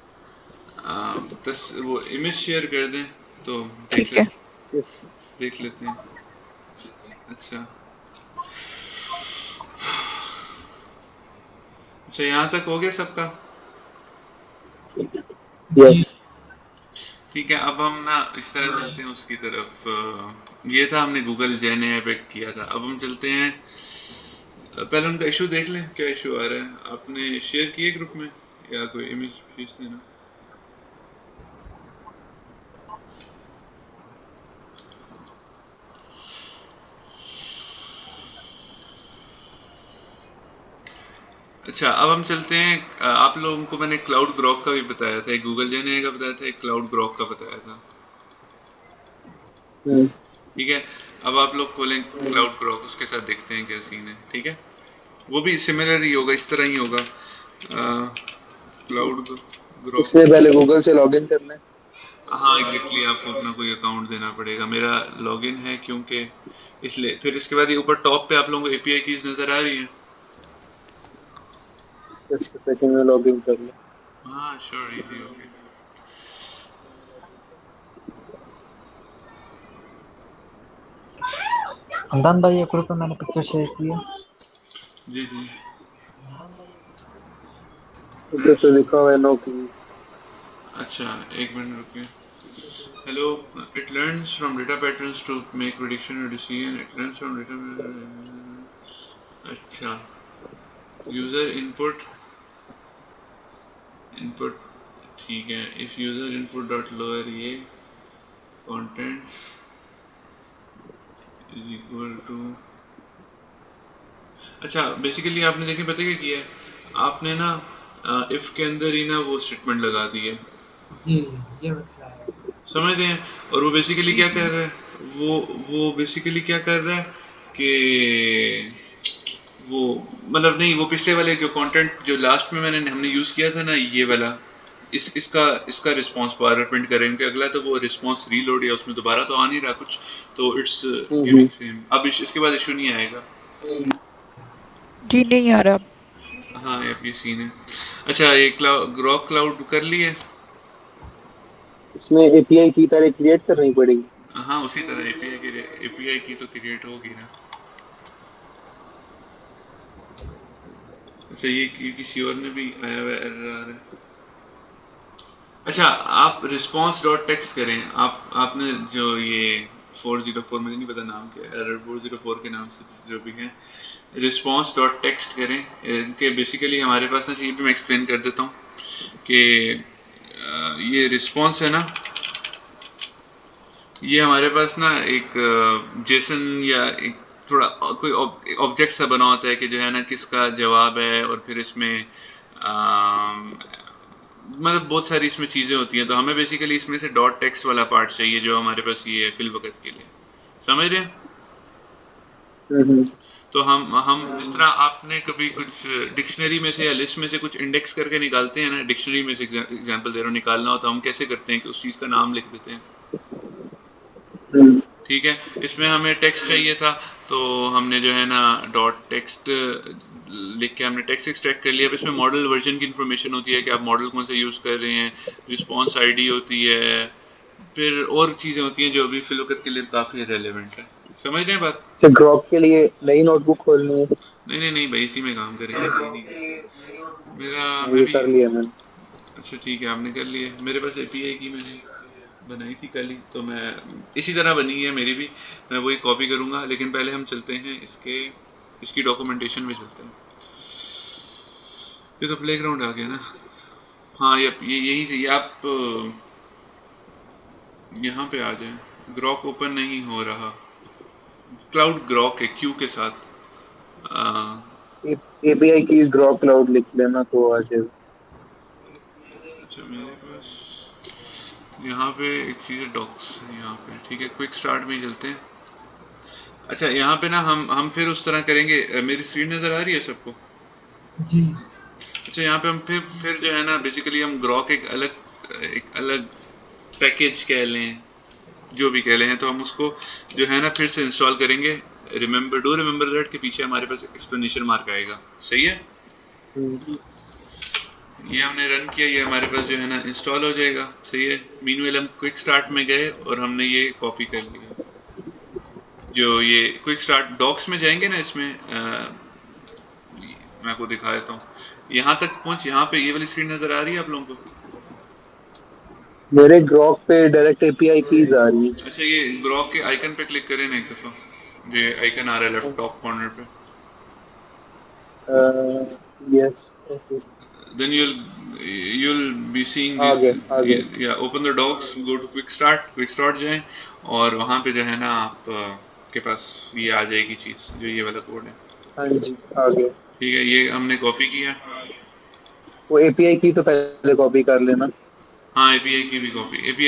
वो इमेज शेयर कर दें तो ठीक है। Yes. देख लेते हैं। अच्छा अच्छा, यहाँ तक हो गया सबका? जी। Yes. ठीक है, अब हम ना इस तरह चलते हैं उसकी तरफ। ये था हमने गूगल जेन एआई पे किया था, अब हम चलते हैं। पहले उनका इशू देख लें, क्या इशू आ रहा है। आपने शेयर किए ग्रुप में या कोई इमेज भेज देना। अच्छा अब हम चलते हैं। आप लोगों को मैंने क्लाउड ग्रॉक का भी बताया था, एक गूगल जेन एआई का बताया था, एक क्लाउड ग्रॉक का बताया था। हम्म, ठीक है, अब आप लोग खोलें क्लाउड ग्रॉक, उसके साथ देखते हैं क्या सीन है। ठीक है, वो भी सिमिलर ही होगा, इस तरह ही होगा। क्लाउड ग्रॉक, इसलिए पहले गूगल से लॉगिन करना है। हाँ एग्जैक्टली, आपको अपना कोई अकाउंट देना पड़ेगा। मेरा लॉगिन है क्योंकि, इसलिए। फिर इसके बाद ये ऊपर टॉप पे आप लोगों को एपीआई कीज नजर आ रही हैं। जस्ट सेकंड में लॉगिन कर लो। हाँ श्योर, इजी हो गया। हमदान भाई ये ग्रुप पे मैंने पिक्चर शेयर की है। जी जी। इधर तो लिखा हुआ है नो की। अच्छा एक मिनट रुकिए। Hello, it learns from data patterns to make prediction or decision. It learns from data. अच्छा, user input ठीक है। if user input dot lower ये contents is equal to, अच्छा बेसिकली आपने देखें पता क्या किया है, आपने ना if के अंदर ही ना वो स्टेटमेंट लगा दी है, जी ये मसला है। समझ रहे हैं। और वो बेसिकली जी क्या जी। कर रहा है, वो बेसिकली क्या कर रहा है कि वो, मतलब नहीं, वो पिछले वाले जो कंटेंट जो लास्ट में हमने यूज किया था ना, ये वाला, इसका रिस्पांस बार प्रिंट करेंगे। अगला तो वो रिस्पांस रीलोड या उसमें दोबारा तो आ नहीं रहा कुछ, तो इट्स गिविंग हम्म, सेम। अब इसके बाद इशू नहीं आएगा। जी नहीं आ रहा। हाँ ये भी सीन है। अच्छा ये ग्रॉक क्लाउड कर लिए? इसमें एपीआई की पहले क्रिएट करनी पड़ेगी। हाँ उसी तरह एपीआई की तो क्रिएट होगी ना। अच्छा ये किसी और ने भी आया हुआ एरर आ रहा है। अच्छा आप रिस्पांस डॉट टेक्स्ट करें। आपने जो ये 404, मुझे नहीं पता नाम क्या है, एरर 404 के नाम से जो भी है, रिस्पांस डॉट टेक्स्ट करें। इनके बेसिकली हमारे पास ना, ये भी मैं एक्सप्लेन कर देता हूँ कि ये रिस्पांस है ना, ये हमारे पास ना एक जेसन या एक थोड़ा कोई ऑब्जेक्ट सा बना होता है कि जो है ना किसका जवाब है, और फिर इसमें मतलब बहुत सारी इसमें चीज़ें होती हैं। तो हमें बेसिकली इसमें से डॉट टेक्स्ट वाला पार्ट चाहिए जो हमारे पास ये है फिल वक़्त के लिए, समझ रहे हैं। हम्म, तो हम जिस तरह आपने कभी कुछ डिक्शनरी में से या लिस्ट में से कुछ इंडेक्स करके निकालते हैं ना, डिक्शनरी में से एग्जांपल दे रहा हूँ, निकालना हो तो हम कैसे करते हैं कि उस चीज़ का नाम लिख देते हैं। हम्म, ठीक है, इसमें हमें टेक्स्ट चाहिए था, तो हमने जो है ना डॉट टेक्स्ट लिख के हमने टेक्स्ट एक्सट्रैक्ट कर लिया। अब इसमें मॉडल वर्जन की इन्फॉर्मेशन होती है कि आप मॉडल कौन सा यूज़ कर रहे हैं, रिस्पॉन्स आईडी होती है, फिर और चीज़ें होती हैं जो अभी फिल वक्त के लिए काफ़ी रेलेवेंट है। समझ रहे हैं बात? तो ग्रॉक के लिए नई नोटबुक खोलनी है। नहीं नहीं नहीं भाई, इसी में काम करेंगे, यही नहीं मेरा, मैं ये भी। कर लिया मैंने। अच्छा ठीक है, आपने कर लिया। मेरे पास एपीआई की मैंने बनाई थी कल ही, तो मैं इसी तरह बनी है मेरी भी, मैं वही कॉपी करूँगा। लेकिन पहले हम चलते हैं इसकी डॉक्यूमेंटेशन में चलते हैं। ये तो प्लेग्राउंड आ गया ना। हाँ ये यही चाहिए। आप यहाँ पे आ जाएं। ग्रॉक ओपन नहीं हो रहा। क्लाउड ग्रॉक है क्यू के साथ। आ, एपीआई कीज ग्रॉक क्लाउड लिख लेना तो आ जाएगा। अच्छा मेरे पास यहाँ पे एक चीज़ है, डॉक्स है यहाँ पे। ठीक है, क्विक स्टार्ट में ही चलते हैं। अच्छा यहाँ पे ना हम फिर उस तरह करेंगे। मेरी स्क्रीन नज़र आ रही है सबको? जी अच्छा यहाँ पे हम फिर जो है ना, बेसिकली हम ग्रॉक एक अलग पैकेज कह लें, जो भी कह लें, तो हम उसको जो है ना फिर से इंस्टॉल करेंगे। रिमेंबर दैट के पीछे हमारे पास एक्सप्लेनेशन मार्क आएगा। सही है? हम्म, जी ये हमने रन किया, ये हमारे पास जो है ना इंस्टॉल हो जाएगा। सही है। मीनवेल हम क्विक स्टार्ट में गए और हमने ये कॉपी कर लिया। जो ये क्विक स्टार्ट डॉक्स में जाएंगे ना, इसमें मैं आपको दिखा देता हूँ। यहाँ तक पहुँच, यहाँ पे ये वाली स्क्रीन नज़र आ रही है आप लोगों को? मेरे ग्रॉक पे डायरेक्ट एपीआई कीज आ रही अच्छा ये ग्रॉक के आइकन पे क्लिक करें ना एक दफ़ा, जो आइकन आ रहा है लेफ्ट टॉप कॉर्नर पे। है। Yes okay. Then you'll be seeing uh these, गए आ गए। yeah, open the docs, go to quick start जाएं, और वहाँ पे जो है ना आप के पास ये आ जाएगी चीज़, जो ये वाला कोड है। हाँ जी आ गए। ठीक है, ये हमने कॉपी किया। वो एपीआई की तो पहले कॉपी कर लेना। हाँ एपीआई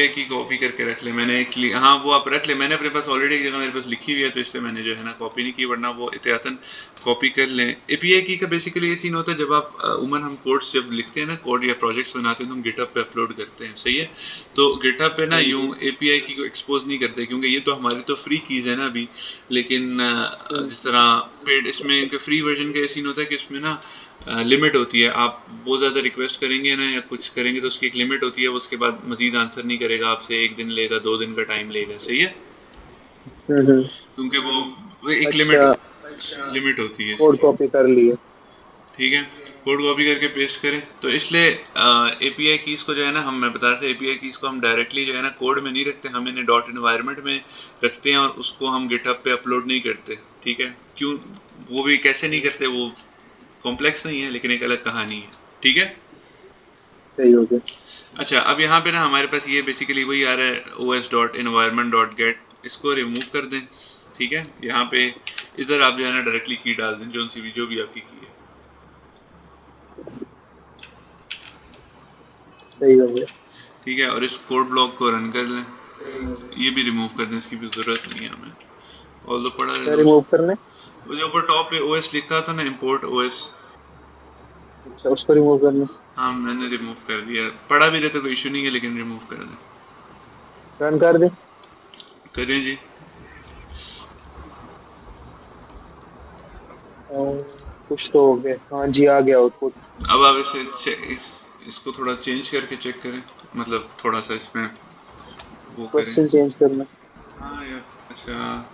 की कॉपी करके रख ले मैंने एक्चुअली। हाँ वो आप रख ले, मैंने अपने पास ऑलरेडी एक जगह मेरे पास लिखी हुई है, तो इसलिए मैंने जो है ना कॉपी नहीं की, वरना वो एहतियातन कॉपी कर लें। एपीआई की का बेसिकली ये सीन होता है, जब आप उमन हम कोड्स जब लिखते हैं ना, कोड या प्रोजेक्ट्स बनाते हैं, तो हम गिटहब पे अपलोड करते हैं। सही है। तो गिटहब पे ना हाँ यूँ जी। एपीआई की को एक्सपोज नहीं करते, क्योंकि ये तो हमारी तो फ्री कीज़ है ना अभी। लेकिन हम्म, जिस तरह पेड, इसमें फ्री वर्जन का ये सीन होता है कि इसमें ना लिमिट होती है। आप बहुत ज़्यादा रिक्वेस्ट करेंगे ना या कुछ करेंगे तो उसकी एक लिमिट होती है, वो उसके बाद मजीद आंसर नहीं करेगा आपसे, 1 दिन लेगा, 2 दिन का टाइम लेगा। सही है। हम्म। क्योंकि वो एक अच्छा लिमिट होती है कोड इसकी। कॉपी कर लिए। ठीक है। कोड कॉपी करके पेस्ट करें, तो इसलिए एपीआई कीज़ को जो है ना, मैं बता रहा था, एपीआई कीज़ को हम डायरेक्टली जो है ना कोड में नहीं रखते, हम इन्हें डॉट इन्वायरमेंट में रखते हैं, और उसको हम गिटहब पे अपलोड नहीं करते। ठीक है। क्यों? वो भी कैसे नहीं करते, वो कॉम्प्लेक्स नहीं है, लेकिन एक अलग कहानी है। ठीक है। सही हो गया। अच्छा अब यहाँ पे ना हमारे पास ये बेसिकली वही आ रहा है, os.environment.get, इसको रिमूव कर दें। ठीक है। यहाँ पे इधर आप जो है ना डायरेक्टली की डाल दें, जो भी आपकी की है। सही हो गया। ठीक है। और इस कोड ब्लॉक को रन कर लें। ये भी रिमूव कर दें, इसकी भी ज़रूरत नहीं है हमें, ऑल दो पड़ा रहे क्या दोस्त। रिमूव करने। वो जो ऊपर टॉप पे ओएस लिखा था ना, इंपोर्ट ओएस। अच्छा उसको रिमूव करना। हाँ मैंने रिमूव कर दिया, पड़ा भी रहता कोई इशू नहीं है, लेकिन रिमूव कर दें। रन कर दे। करें जी। कुछ तो हो गया। हाँ जी आ गया आउटपुट। अब आप इसको थोड़ा चेंज करके चेक करें, मतलब थोड़ा सा इसमें वो करें। क्वेश्चन चेंज करना। हाँ यार। अच्छा,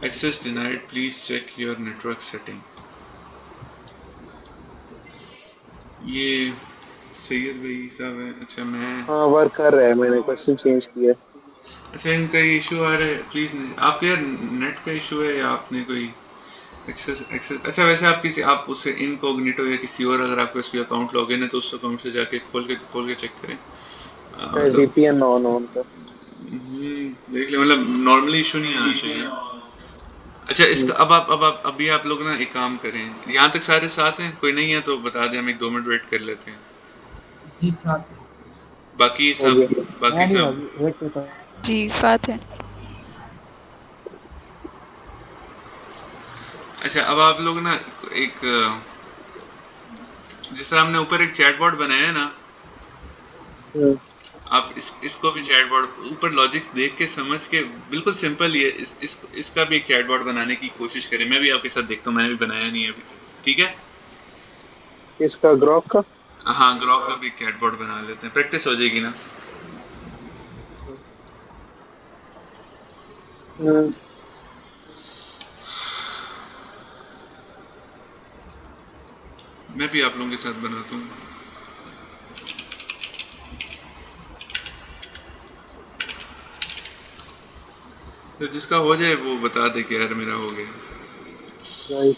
access denied, please check your network setting. ये सैयद भाई साहब है। अच्छा मैं, हाँ वर्क कर रहा है मैंने क्वेश्चन चेंज किया। अच्छा इनका ये इशू आ रहा है, प्लीज आपके यार नेट का इशू है या आपने कोई एक्सेस। अच्छा वैसे आप आप उससे इनकॉग्निटो या किसी और, अगर आपका कोई अकाउंट लॉगिन है तो उस अकाउंट से जाके खोल के चेक करें। मतलब वीपीएन ऑन ऑन कर। देख ले, मतलब नॉर्मली इशू नहीं आना चाहिए। अच्छा इसका अब अभी आप लोग ना एक काम करें, यहाँ तक सारे साथ हैं, कोई नहीं है तो बता दें, हम 1-2 मिनट वेट कर लेते हैं। जी साथ है। बाकी हो सब गया। बाकी मैं नहीं सब होगी वेट करता हूँ। जी साथ है। अच्छा अब आप लोग ना एक जिस तरह हमने ऊपर एक चैटबॉट बनाया है ना, हम्म, आप इसको भी चैटबॉट ऊपर लॉजिक देख के समझ के, बिल्कुल सिंपल ही है, इसका भी एक चैटबॉट बनाने की कोशिश करें। मैं भी आपके साथ देखता हूँ, मैंने भी बनाया नहीं है अभी तक। ठीक है। इसका ग्रॉक का। हाँ ग्रॉक का भी एक चैटबॉट बना लेते हैं, प्रैक्टिस हो जाएगी ना। हम्म, मैं भी आप लोगों के साथ बनाता हूँ। तो जिसका हो जाए वो बता दे कि यार मेरा हो गया। राइट।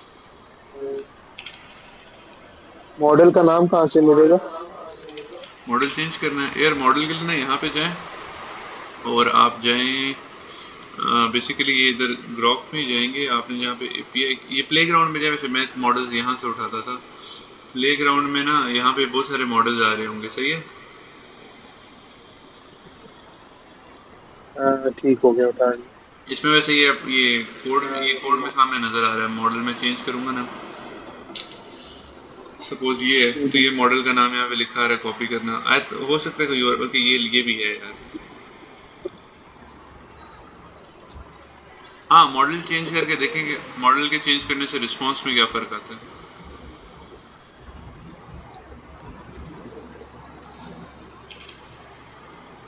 मॉडल का नाम कहाँ से मिलेगा? मॉडल चेंज करना है यार, मॉडल के लिए ना यहाँ पे जाएं और आप जाएं बेसिकली ये इधर ग्रॉक में जाएंगे, आपने जहाँ पे एपीआई ये प्लेग्राउंड में जाए। वैसे मैं मॉडल्स यहाँ से उठाता था। प्लेग्राउंड में ना यहाँ पे बहुत सारे मॉडल्स आ रहे होंगे, सही है। ठीक हो गया, उठा लिया। इसमें वैसे ये कोड में सामने नजर आ रहा है। मॉडल में चेंज करूंगा ना, सपोज ये है ठीक तो है। ये मॉडल का नाम यहाँ पे लिखा आ रहा है, कॉपी करना हो सकता है कोई और, बल्कि ये भी है यार। हाँ, मॉडल चेंज करके देखेंगे, मॉडल के चेंज करने से रिस्पॉन्स में क्या फ़र्क आता है।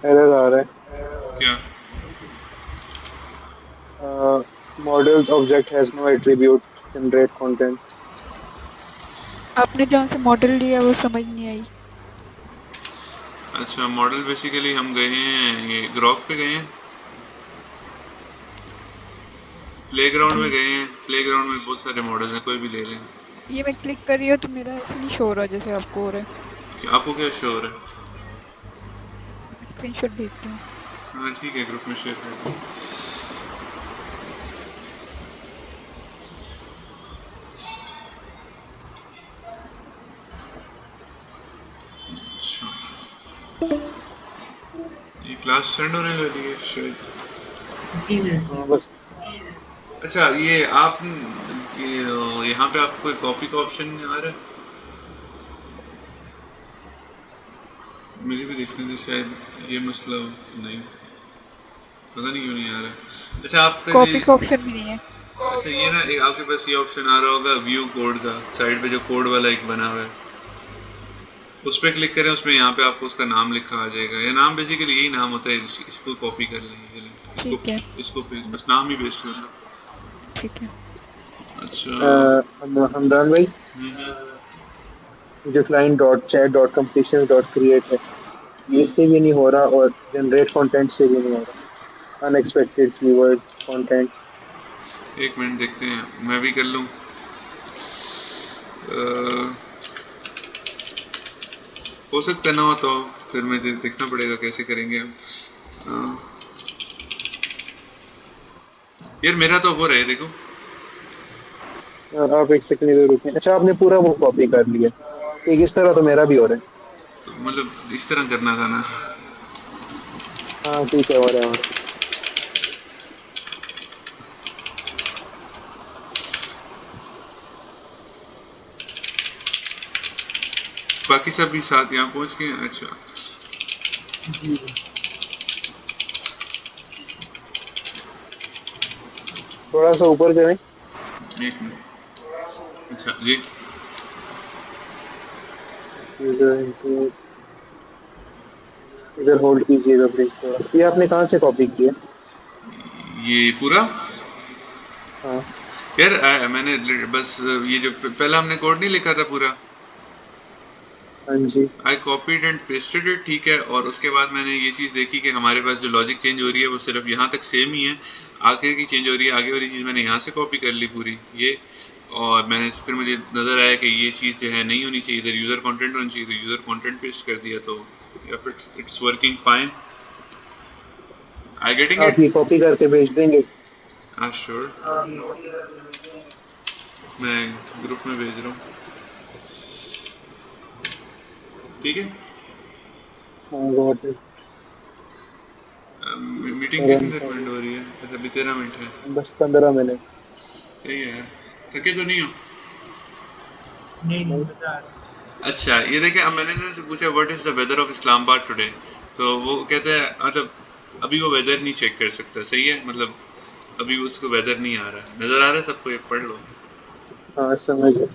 एरर आ रहा क्या? है। Models object has no attribute generate content. आपने जहाँ से मॉडल लिया वो समझ नहीं आई। अच्छा, मॉडल बेसिकली हम गए हैं, ये ग्रॉक पे गए हैं, प्लेग्राउंड में जी, गए हैं। प्लेग्राउंड में बहुत सारे मॉडल हैं, कोई भी ले लें। ये मैं क्लिक कर रही हूँ तो मेरा ऐसे नहीं शो हो रहा जैसे आपको हो रहा है। आपको क्या शो हो रहा है? स्क्रीनशॉट भेजती हूँ। हाँ ठीक है, ग्रुप में शेयर कर दो। अच्छा, ये क्लास सेंड होने लगी है शायद। 15 मिनट्स हाँ है। बस। अच्छा, ये आप यहाँ पे आपको कोई कॉपी का ऑप्शन नहीं आ रहा है? मेरी भी देखने से शायद ये मसला हो। नहीं, पता नहीं क्यों नहीं आ रहा है। अच्छा आपका ने कॉपी का ऑप्शन भी नहीं है। अच्छा ये ना आपके पास ये ऑप्शन आ रहा होगा व्यू कोड का, साइड पे जो कोड वाला एक बना हुआ है, उस पर क्लिक करें। उसमें यहाँ पे आपको उसका नाम लिखा आ जाएगा। ये नाम बेसिकली यही नाम होता है। इसको कॉपी कर लें, ये लें, इसको ठीक है, इसको बस नाम ही पेस्ट कर लो। ठीक है। अच्छा। हमदान भाई, हम्म। जो client dot chat dot completions dot create है, ये से भी नहीं हो रहा और जनरेट कंटेंट से भी नहीं हो रहा। Unexpected keyword content. एक मिनट देखते हैं, मैं भी कर लूँ। अ, हो सकता ना हो तो फिर मुझे देखना पड़ेगा कैसे करेंगे हम। अ, यार मेरा तो हो रहा है, देखो। आप एक सेकंड इधर रुकें। अच्छा, आपने पूरा वो कॉपी कर लिया? ठीक, इस तरह तो मेरा भी हो रहा है। तो मतलब इस तरह करना था ना। हाँ ठीक है, हो रहा है, हो रहा बाकी सब भी साथ यहाँ पहुँच गए हैं? अच्छा। जी। है। थोड़ा सा ऊपर करें। एक मिनट। अच्छा जी। यूजर इनपुट, इधर होल्ड कीजिएगा प्लीज थोड़ा। ये आपने कहाँ से कॉपी किया? ये पूरा हाँ। यार मैंने बस ये जो पहला हमने कोड नहीं लिखा था पूरा, हाँ जी। आई कॉपीड एंड पेस्टेड इट, ठीक है। और उसके बाद मैंने ये चीज़ देखी कि हमारे पास जो लॉजिक चेंज हो रही है वो सिर्फ यहाँ तक सेम ही है, आगे की चेंज हो रही है। आगे वाली चीज़ मैंने यहाँ से कॉपी कर ली पूरी ये। और मैंने फिर मुझे नज़र आया कि ये चीज़ जो है नहीं होनी चाहिए, इधर यूज़र कंटेंट होनी चाहिए, तो यूज़र कंटेंट पेस्ट कर दिया। तो या फिर it's working fine. I getting आप इट। ये कॉपी करके भेज देंगे? हाँ श्योर, मैं ग्रुप में भेज रहा हूँ, ठीक है। हाँ गॉट इट। मीटिंग कितनी करंट देर में एंड हो रही है? अच्छा अभी 13 मिनट है। बस 15 मिनट। सही है यार, थके तो नहीं हो? नहीं नहीं, नहीं। बता रहा अच्छा ये देखिए, अब मैंने उनसे पूछा what is the weather of Islamabad today, तो वो कहते हैं मतलब अभी वो वेदर नहीं चेक कर सकता, सही है। मतलब अभी उसको वेदर नहीं आ रहा है, नजर आ रहा है सबको, ये पढ़ लो। हाँ समझ गया।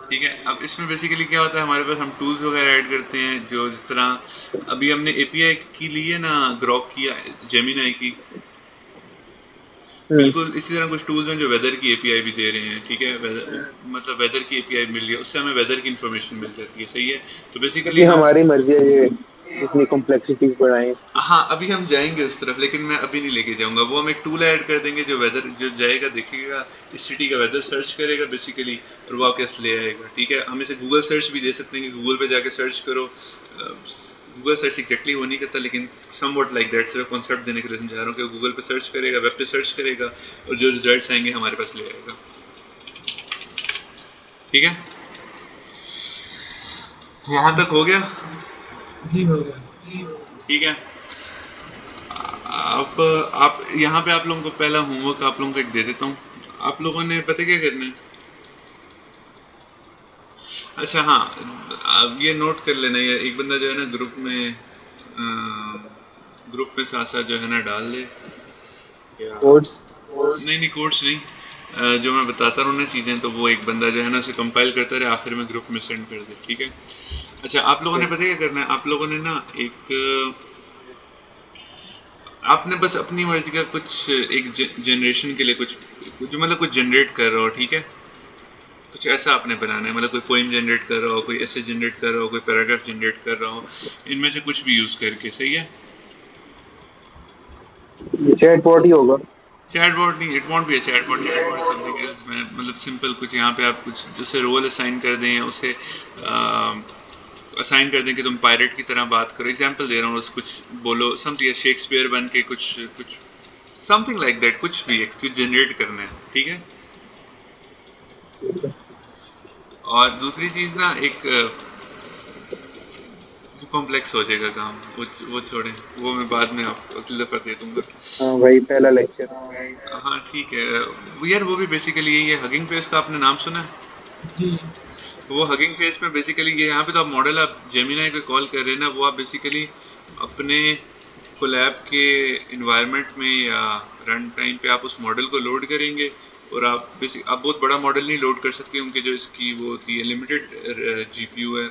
ठीक है, अब इसमें बेसिकली क्या होता है, हमारे पास हम टूल्स वगैरह ऐड करते हैं, जो जिस तरह अभी हमने एपीआई की ली है ना, ग्रॉक की, जेमिनाई की। बिल्कुल इसी तरह कुछ टूल्स हैं जो वेदर की एपीआई भी दे रहे हैं, ठीक है, मतलब वेदर की एपीआई मिल गई, उससे हमें वेदर की इन्फॉर्मेशन मिल जाती है, सही है। तो बेसिकली अभी हम, हमारी मर्जी है ये जितनी कॉम्प्लेक्सिटीज बढ़ाएं इसकी। हाँ अभी हम जाएंगे उस तरफ, लेकिन मैं अभी नहीं लेके जाऊंगा। वो हम एक टूल ऐड कर देंगे जो वेदर, जो जाएगा देखेगा इस सिटी का वेदर, सर्च करेगा बेसिकली, और वापस ले आएगा, ठीक है। हम इसे गूगल सर्च भी दे सकते हैं कि गूगल पे जाके सर्च करो। गूगल सर्च एग्जैक्टली वो नहीं करता, लेकिन समवॉट लाइक दैट, सिर्फ कॉन्सेप्ट देने के लिए समझा रहा हूँ कि गूगल पे सर्च करेगा, वेब पे सर्च करेगा, और जो रिजल्ट्स आएंगे हमारे पास ले आएगा, ठीक है। यहाँ तक हो गया, जी हो गया। ठीक है। आप यहाँ पे आप लोगों को पहला होमवर्क आप लोगों को एक दे देता हूँ। आप लोगों ने पता क्या करना है, अच्छा हाँ, आप ये नोट कर लेना, ये एक बंदा जो है ना ग्रुप में साथ साथ जो है ना डाल दे, क्या, कोड्स। नहीं नहीं कोड्स नहीं, जो मैं बताता रहूँ ना चीज़ें, तो वो एक बंदा जो है ना उसे कंपाइल करता रहे, आखिर में ग्रुप में सेंड कर दे, ठीक है। अच्छा आप लोगों ने पता क्या करना है, आप लोगों ने ना एक, आपने बस अपनी मर्जी का कुछ एक जनरेशन के लिए कुछ, जो मतलब कुछ जनरेट कर रहा हो, ठीक है, कुछ ऐसा आपने बनाना है, मतलब कोई पोइम जनरेट कर रहा हो, कोई ऐसे जनरेट कर रहा हो, कोई पैराग्राफ जनरेट कर रहा हो, इनमें से कुछ भी यूज़ करके, सही है। ये चैटबॉट ही होगा। चैटबॉट नहीं, it won't be a chatbot, chatbot is something else. मैं मतलब सिंपल कुछ यहाँ पे आप कुछ जैसे रोल असाइन कर दें, उसे असाइन कर दें कि तुम पायरेट की तरह बात करो, एग्जांपल दे रहा हूँ, कुछ बोलो समथिंग शेक्सपियर बन के, कुछ कुछ समथिंग लाइक दैट, कुछ भी एक चीज जनरेट करना है, ठीक है। और दूसरी चीज ना एक, वो कॉम्प्लेक्स हो जाएगा काम, वो छोड़ें, वो मैं बाद में आपको अगली दफा दे दूंगा। हाँ भाई पहला लेक्चर। हाँ ठीक है, यार वो भी बेसिकली यही है, हगिंग फेस का आपने नाम सुना है? जी वो हगिंग फेस में बेसिकली ये, यहाँ पे तो आप मॉडल, आप जेमिनाई को कॉल कर रहे हैं ना, वो आप बेसिकली अपने कोलैब के इन्वायरमेंट में या रन टाइम पे आप उस मॉडल को लोड करेंगे, और आप बहुत बड़ा मॉडल नहीं लोड कर सकते, उनके जो इसकी वो होती है लिमिटेड जीपीयू है,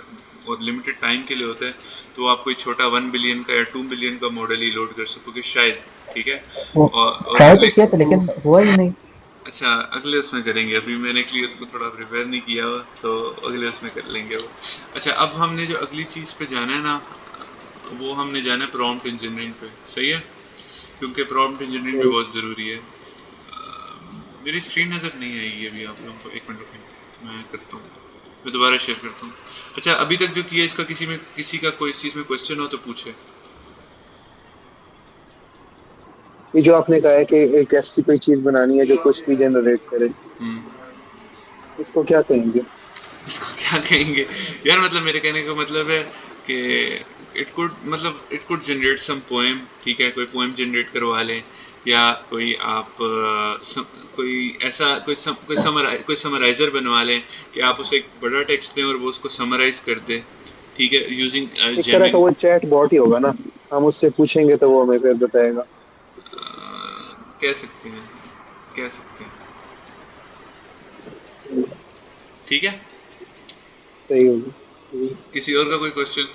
और लिमिटेड टाइम के लिए होता है, तो आप कोई छोटा 1 बिलियन का या 2 बिलियन का मॉडल ही लोड कर सकोगे शायद, ठीक है। वो और ट्राई तो किया था लेकिन हुआ ही नहीं। अच्छा अगले उसमें करेंगे, अभी मैंने एक्चुअली उसको थोड़ा प्रिपेयर नहीं किया हुआ, तो अगले उसमें कर लेंगे वो। अच्छा अब हमने जो अगली चीज़ पे जाना है ना, वो हमने जाना है प्रॉम्प्ट इंजीनियरिंग पे, सही है, क्योंकि प्रॉम्प्ट इंजीनियरिंग भी बहुत ज़रूरी है। मेरी स्क्रीन नज़र नहीं आएगी अभी आप लोगों को, एक मिनट रुकिए मैं करता हूँ, मैं दोबारा शेयर करता हूँ। अच्छा अभी तक जो किया इसका किसी का कोई इस चीज़ में क्वेश्चन हो तो पूछे। ये जो आपने कहा है कि एक ऐसी कोई चीज बनानी है जो कुछ भी जनरेट करे, हम्म, इसको क्या कहेंगे? इसको क्या कहेंगे, यार मतलब मेरे कहने का मतलब है कि it could generate some poem, ठीक है, कोई पोएम जनरेट करवा लें, या कोई आप कोई ऐसा कोई समराइजर बनवा लें कि आप उसे एक बड़ा टेक्स्ट दें और वो उसको समराइज कर दे, ठीक है, यूजिंग एक तरह का जेमिन। वो चैट बॉट ही होगा ना, हम उससे पूछेंगे तो वो हमें फिर बताएगा। कह सकते हैं, कह सकते हैं, ठीक है। सही होगी। किसी और का कोई क्वेश्चन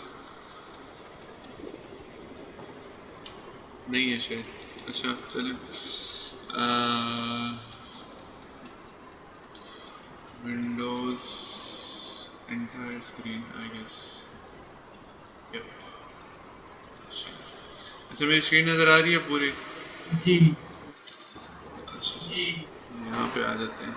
नहीं है शायद, अच्छा चलें। Windows entire screen I guess, अच्छा मेरी स्क्रीन नज़र आ रही है पूरी? जी अच्छा यहाँ पे आ जाते हैं।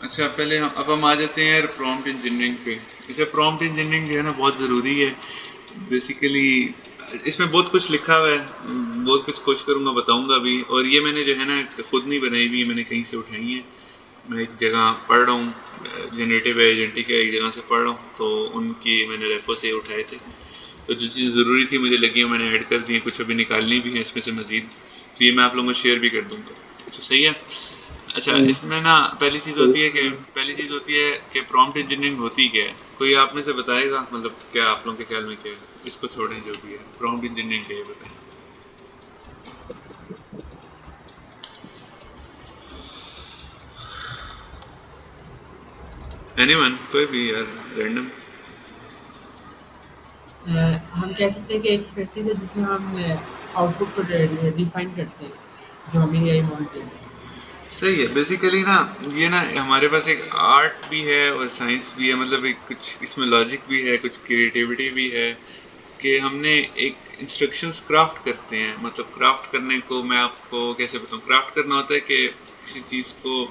अच्छा पहले हम आ जाते हैं यार प्रॉम्प्ट इंजीनियरिंग पे। अच्छा प्रॉम्प्ट इंजीनियरिंग जो है ना बहुत ज़रूरी है बेसिकली, इसमें बहुत कुछ लिखा हुआ है, बहुत कुछ कोशिश करूँगा बताऊँगा भी, और ये मैंने जो है ना खुद नहीं बनाई हुई, मैंने कहीं से उठाई है, मैं एक जगह पढ़ रहा हूँ, जनरेटिव एजेंटिक एक जगह से पढ़ रहा हूँ, तो उनकी मैंने रेपो से उठाए थे, तो जो चीज़ ज़रूरी थी मुझे लगी मैंने ऐड कर दी है, कुछ अभी निकालनी भी है इसमें से मज़ीद, तो ये मैं आप लोगों को शेयर भी कर दूँगा। अच्छा सही है। अच्छा हम्म, इसमें ना सही। पहली चीज़ होती है कि प्रॉम्प्ट इंजीनियरिंग होती क्या है, कोई आप में से बताएगा, मतलब क्या आप लोगों के ख्याल में क्या है, इसको छोड़ें जो भी है, प्रॉम्प्ट इंजीनियरिंग क्या है बताएं। एनीवन, कोई भी यार, रैंडम। हम कह सकते हैं कि एक प्रैक्टिस है जिसमें हम आउटपुट को रिफाइन करते हैं जो हमें एआई मॉडल दे रहे हैं। सही है। बेसिकली ना ये ना हमारे पास एक आर्ट भी है और साइंस भी है, मतलब एक कुछ इसमें लॉजिक भी है, कुछ क्रिएटिविटी भी है कि हमने एक इंस्ट्रक्शंस क्राफ्ट करते हैं। मतलब क्राफ्ट करने को मैं आपको कैसे बताऊं, क्राफ्ट करना होता है कि किसी चीज़ को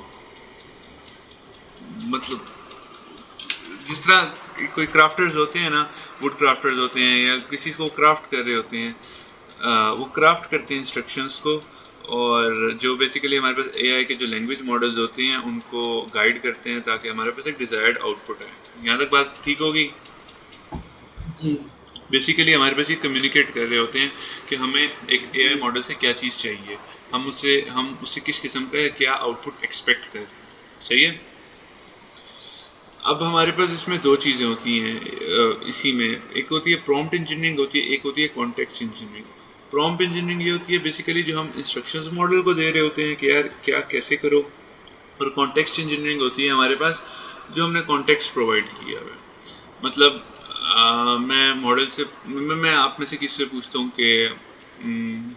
मतलब जिस तरह कोई क्राफ्टर्स होते हैं ना, वुड क्राफ्टर्स होते हैं या किसी को क्राफ्ट कर रहे होते हैं, वो क्राफ्ट करते हैं इंस्ट्रक्शंस को, और जो बेसिकली हमारे पास एआई के जो लैंग्वेज मॉडल्स होते हैं उनको गाइड करते हैं ताकि हमारे पास एक डिज़ायर्ड आउटपुट आए। यहाँ तक बात ठीक होगी? जी बेसिकली हमारे पास ये कम्युनिकेट कर रहे होते हैं कि हमें एक एआई मॉडल से क्या चीज़ चाहिए, हम उससे किस किस्म का क्या आउटपुट एक्सपेक्ट कर रहे हैं। सही है। अब हमारे पास इसमें दो चीज़ें होती हैं इसी में, एक होती है प्रॉम्प्ट इंजीनियरिंग होती है, एक होती है कॉन्टेक्स्ट इंजीनियरिंग। प्रॉम्प्ट इंजीनियरिंग ये होती है बेसिकली जो हम इंस्ट्रक्शंस मॉडल को दे रहे होते हैं कि यार क्या कैसे करो, और कॉन्टेक्स्ट इंजीनियरिंग होती है हमारे पास जो हमने कॉन्टेक्स्ट प्रोवाइड किया हुआ है। मतलब मैं मॉडल से मैं आप में से किसी से पूछता हूँ कि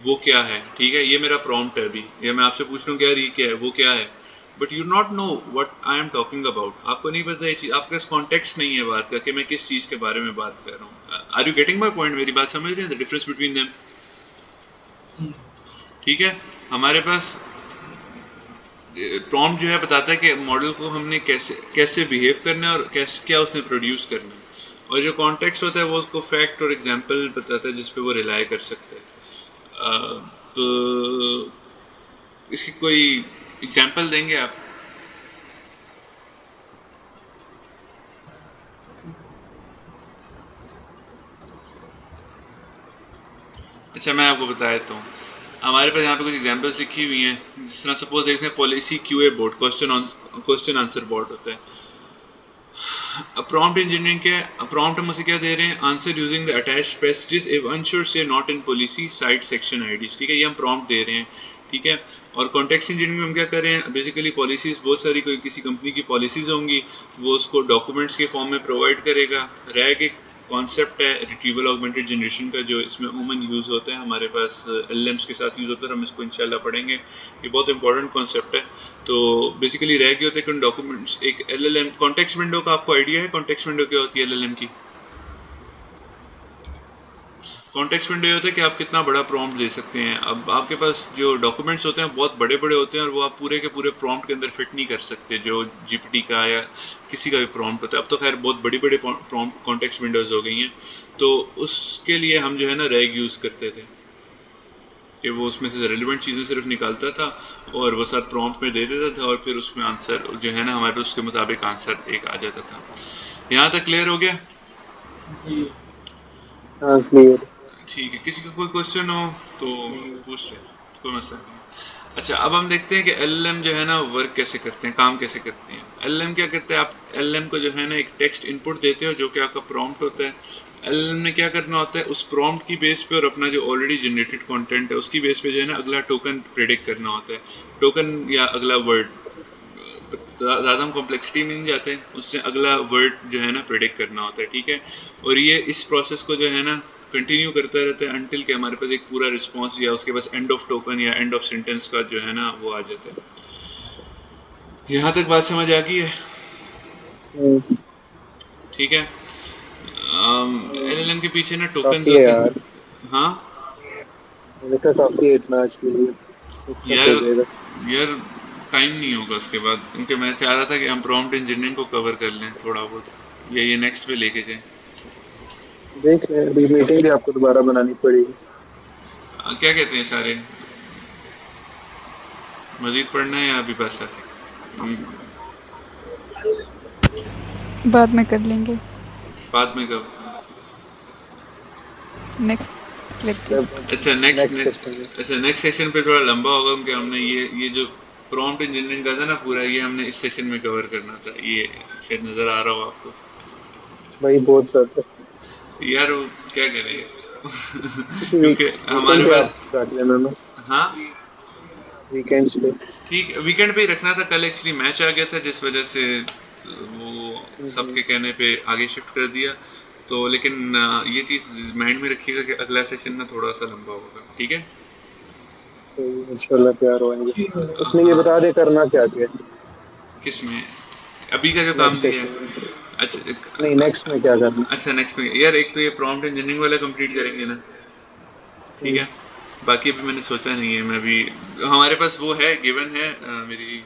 वो क्या है, ठीक है, ये मेरा प्रॉम्प्ट है अभी, या मैं आपसे पूछ रहा हूँ कि यार ये क्या है, वो क्या है, but you not know what I am talking about. आपको नहीं पता ये चीज़, आपके पास कॉन्टेक्स्ट नहीं है बात का कि मैं किस चीज़ के बारे में बात कर रहा हूँ। Are you getting my point? मेरी बात समझ रहे हैं, द डिफरेंस बिटवीन देम? जी ठीक है। हमारे पास प्रॉम्प्ट जो है बताता है कि मॉडल को हमने कैसे कैसे बिहेव करना है और कैसे क्या उसने प्रोड्यूस करना है, और जो कॉन्टेक्स्ट होता है वो उसको फैक्ट और एग्जाम्पल बताता है जिस पे वो रिलाई कर सकता है। तो इसकी कोई एग्जाम्पल देंगे आप? अच्छा, मैं आपको बता देता हूँ। हमारे पास यहाँ पे कुछ एग्जांपल्स लिखी हुई हैं। जिस तरह सपोज देखते हैं policy QA board, question answer board होता है। प्रॉम्प्ट इंजीनियरिंग के प्रॉम्प्ट हम उसे क्या दे रहे हैं, answer using the attached passages if unsure say not in policy cite section IDs. ठीक है, ये हम प्रॉम्प्ट दे रहे हैं। ठीक है। और कॉन्टेक्स्ट इंजीनियरिंग में हम क्या कर रहे हैं, बेसिकली पॉलिसीज बहुत सारी, कोई किसी कंपनी की पॉलिसीज होंगी, वो उसको डॉक्यूमेंट्स के फॉर्म में प्रोवाइड करेगा। रैग एक कॉन्सेप्ट है रिट्रीवल ऑगमेंटेड जनरेशन का, जो इसमें उमन यूज़ होता है, हमारे पास एलएम्स के साथ यूज़ होता है, हम इसको इंशाल्लाह पढ़ेंगे, ये बहुत इंपॉर्टेंट कॉन्सेप्ट है। तो बेसिकली रैग ये होता है कि उन डॉक्यूमेंट्स, एक एलएलएम कॉन्टेक्स्ट विंडो का आपको आइडिया है, कॉन्टेक्स्ट विंडो क्या होती है एलएलएम की? कॉन्टेक्स्ट विंडो ये होता है कि आप कितना बड़ा प्रॉम्प्ट दे सकते हैं। अब आपके पास जो डॉक्यूमेंट्स होते हैं बहुत बड़े बड़े होते हैं और वो आप पूरे के पूरे प्रॉम्प्ट के अंदर फिट नहीं कर सकते, जो जीपीटी का या किसी का भी प्रॉम्प्ट होता है। अब तो खैर बहुत बड़ी बड़ी प्रॉम्प्ट कॉन्टेक्स्ट विंडोज हो गई हैं, तो उसके लिए हम जो है ना रैग यूज़ करते थे कि वो उसमें से रेलिवेंट चीज़ें सिर्फ निकालता था और वो साथ प्रॉम्प्ट में दे देता था, और फिर उसमें आंसर जो है ना हमारे उसके मुताबिक आंसर एक आ जाता था। यहाँ तक क्लियर हो गया? जी हाँ क्लियर। ठीक है। किसी का कोई क्वेश्चन हो तो पूछ ले, कोई मसला नहीं। अच्छा, अब हम देखते हैं कि एलएलएम जो है ना वर्क कैसे करते हैं, काम कैसे करते हैं। एलएलएम क्या करते हैं, आप एलएलएम को जो है ना एक टेक्स्ट इनपुट देते हो जो कि आपका प्रॉम्प्ट होता है। एलएलएम ने क्या करना होता है, उस प्रॉम्प्ट की बेस पे और अपना जो ऑलरेडी जनरेटेड कंटेंट है उसकी बेस पे जो है ना अगला टोकन प्रेडिक्ट करना होता है। टोकन या अगला वर्ड, ज़्यादा हम कॉम्प्लेक्सिटी में नहीं जाते, उससे अगला वर्ड जो है ना प्रेडिक्ट करना होता है। ठीक है। और ये इस प्रोसेस को जो है ना कंटिन्यू करता रहता है अनटिल के हमारे पास एक पूरा रिस्पॉन्स या उसके पास एंड ऑफ टोकन या एंड ऑफ सेंटेंस का जो है ना वो आ जाता है। यहाँ तक बात समझ आ गई है? ठीक है। एलएलएम के पीछे ना टोकन्स काफी है होते यार, हैं। हाँ मैंने कहा काफी है इतना आज के लिए, नेक्स्ट तक यार, हो जाएगा। यार टाइम नहीं होगा उसके बाद, क्योंकि मैं चाह रहा था कि हम प्रॉम्प्ट इंजीनियरिंग को कवर कर लें थोड़ा बहुत, या ये नेक्स्ट पे लेके जाएं। देख रहे हैं, अभी मीटिंग भी आपको दोबारा बनानी पड़ेगी। क्या कहते हैं सारे, मजीद पढ़ना है या अभी बस है? बाद में कर लेंगे, बाद में कब? Next lecture. जब अच्छा नेक्स्ट सेशन में। अच्छा नेक्स्ट सेशन पे थोड़ा लंबा होगा क्योंकि हमने ये जो प्रॉम्प्ट इंजीनियरिंग का था ना पूरा, ये हमने इस सेशन में कवर करना था। ये शायद नज़र आ रहा हो आपको। भाई बहुत ज्यादा। यार वो क्या करें क्योंकि वीकेंड हमारे पे आप पास, रख लेना ना, हाँ वीकेंड्स पे। ठीक, वीकेंड पे ही रखना था। कल एक्चुअली मैच आ गया था जिस वजह से वो हम्म, सबके कहने पे आगे शिफ्ट कर दिया। तो लेकिन ये चीज़ माइंड में रखिएगा कि अगला सेशन ना थोड़ा सा लंबा होगा, ठीक है? सही, इंशाल्लाह तैयार होएंगे। ठीक है। उसमें ये बता दे करना क्या क्या है किस में? अभी का जो काम नेक्स्ट दिया सेशन है? में। नहीं, अच्छा नेक्स्ट में क्या करना। अच्छा, नेक्स्ट में यार एक तो ये प्रॉम्प्ट इंजीनियरिंग वाला कंप्लीट करेंगे ना, ठीक है? बाकी अभी मैंने सोचा नहीं है, मैं भी हमारे पास वो है गिवन है मेरी,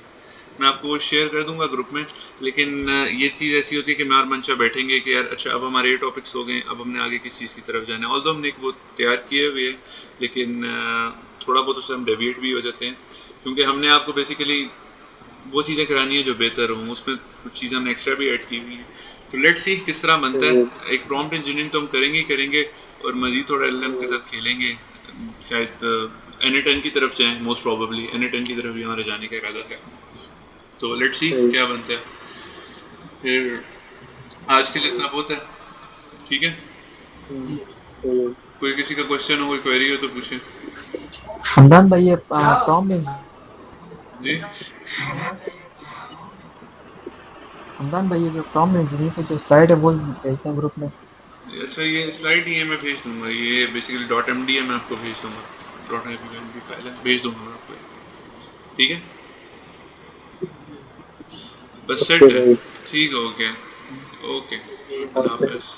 मैं आपको वो शेयर कर दूंगा ग्रुप में। लेकिन ये चीज़ ऐसी होती है कि मैं और मंशा बैठेंगे कि यार अच्छा अब हमारे ये टॉपिक्स हो गए, अब हमने आगे किस चीज़ की तरफ जाना है। ऑल्दो हमने एक वो तैयार किए हुए है, लेकिन थोड़ा बहुत उससे हम डेविएट भी हो जाते हैं, क्योंकि हमने आपको बेसिकली वो चीज़ें करानी है जो बेहतर हों, उसमें कुछ चीज़ें हमने एक्स्ट्रा भी ऐड की हुई हैं। तो लेट्स सी किस तरह बनता सही है। है। एक प्रॉम्प्ट इंजीनियरिंग तो हम करेंगे ही करेंगे, और मज़ीद थोड़ा एलएलएम के साथ खेलेंगे, शायद NA10 की तरफ जाएं, मोस्ट प्रोबेबली NA10 की तरफ भी हमारे जाने का इरादा है। तो लेट्स सी सही। क्या बनता है। फिर आज के लिए इतना बहुत है, ठीक है? सही है। कोई किसी का क्वेश्चन हो, कोई क्वेरी हो तो पूछे हमदान भाई ये प्रॉम्प्ट जी। हमदान भाई ये जो प्रॉम्प्ट इंजीनियरिंग की जो स्लाइड है वो भेजते हैं ग्रुप में। अच्छा ये स्लाइड ही है, मैं भेज दूंगा, ये बेसिकली .md है, मैं आपको भेज दूंगा, .md फाइल है, भेज दूंगा मैं आपको, ठीक है? बस ओके सेट है, भाई। ठीक है, ओके ओके, अल्लाह हाफिज़,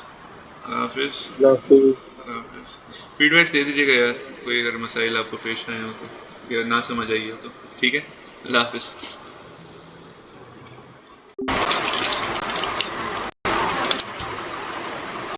अल्लाह हाफिज़, काफी। अल्लाह हाफिज़। फीडबैक्स दे दीजिएगा यार, कोई अगर मसाइल आपको पेश आए हो तो, या ना समझ आई हो तो, ठीक है? अल्लाह हाफिज़।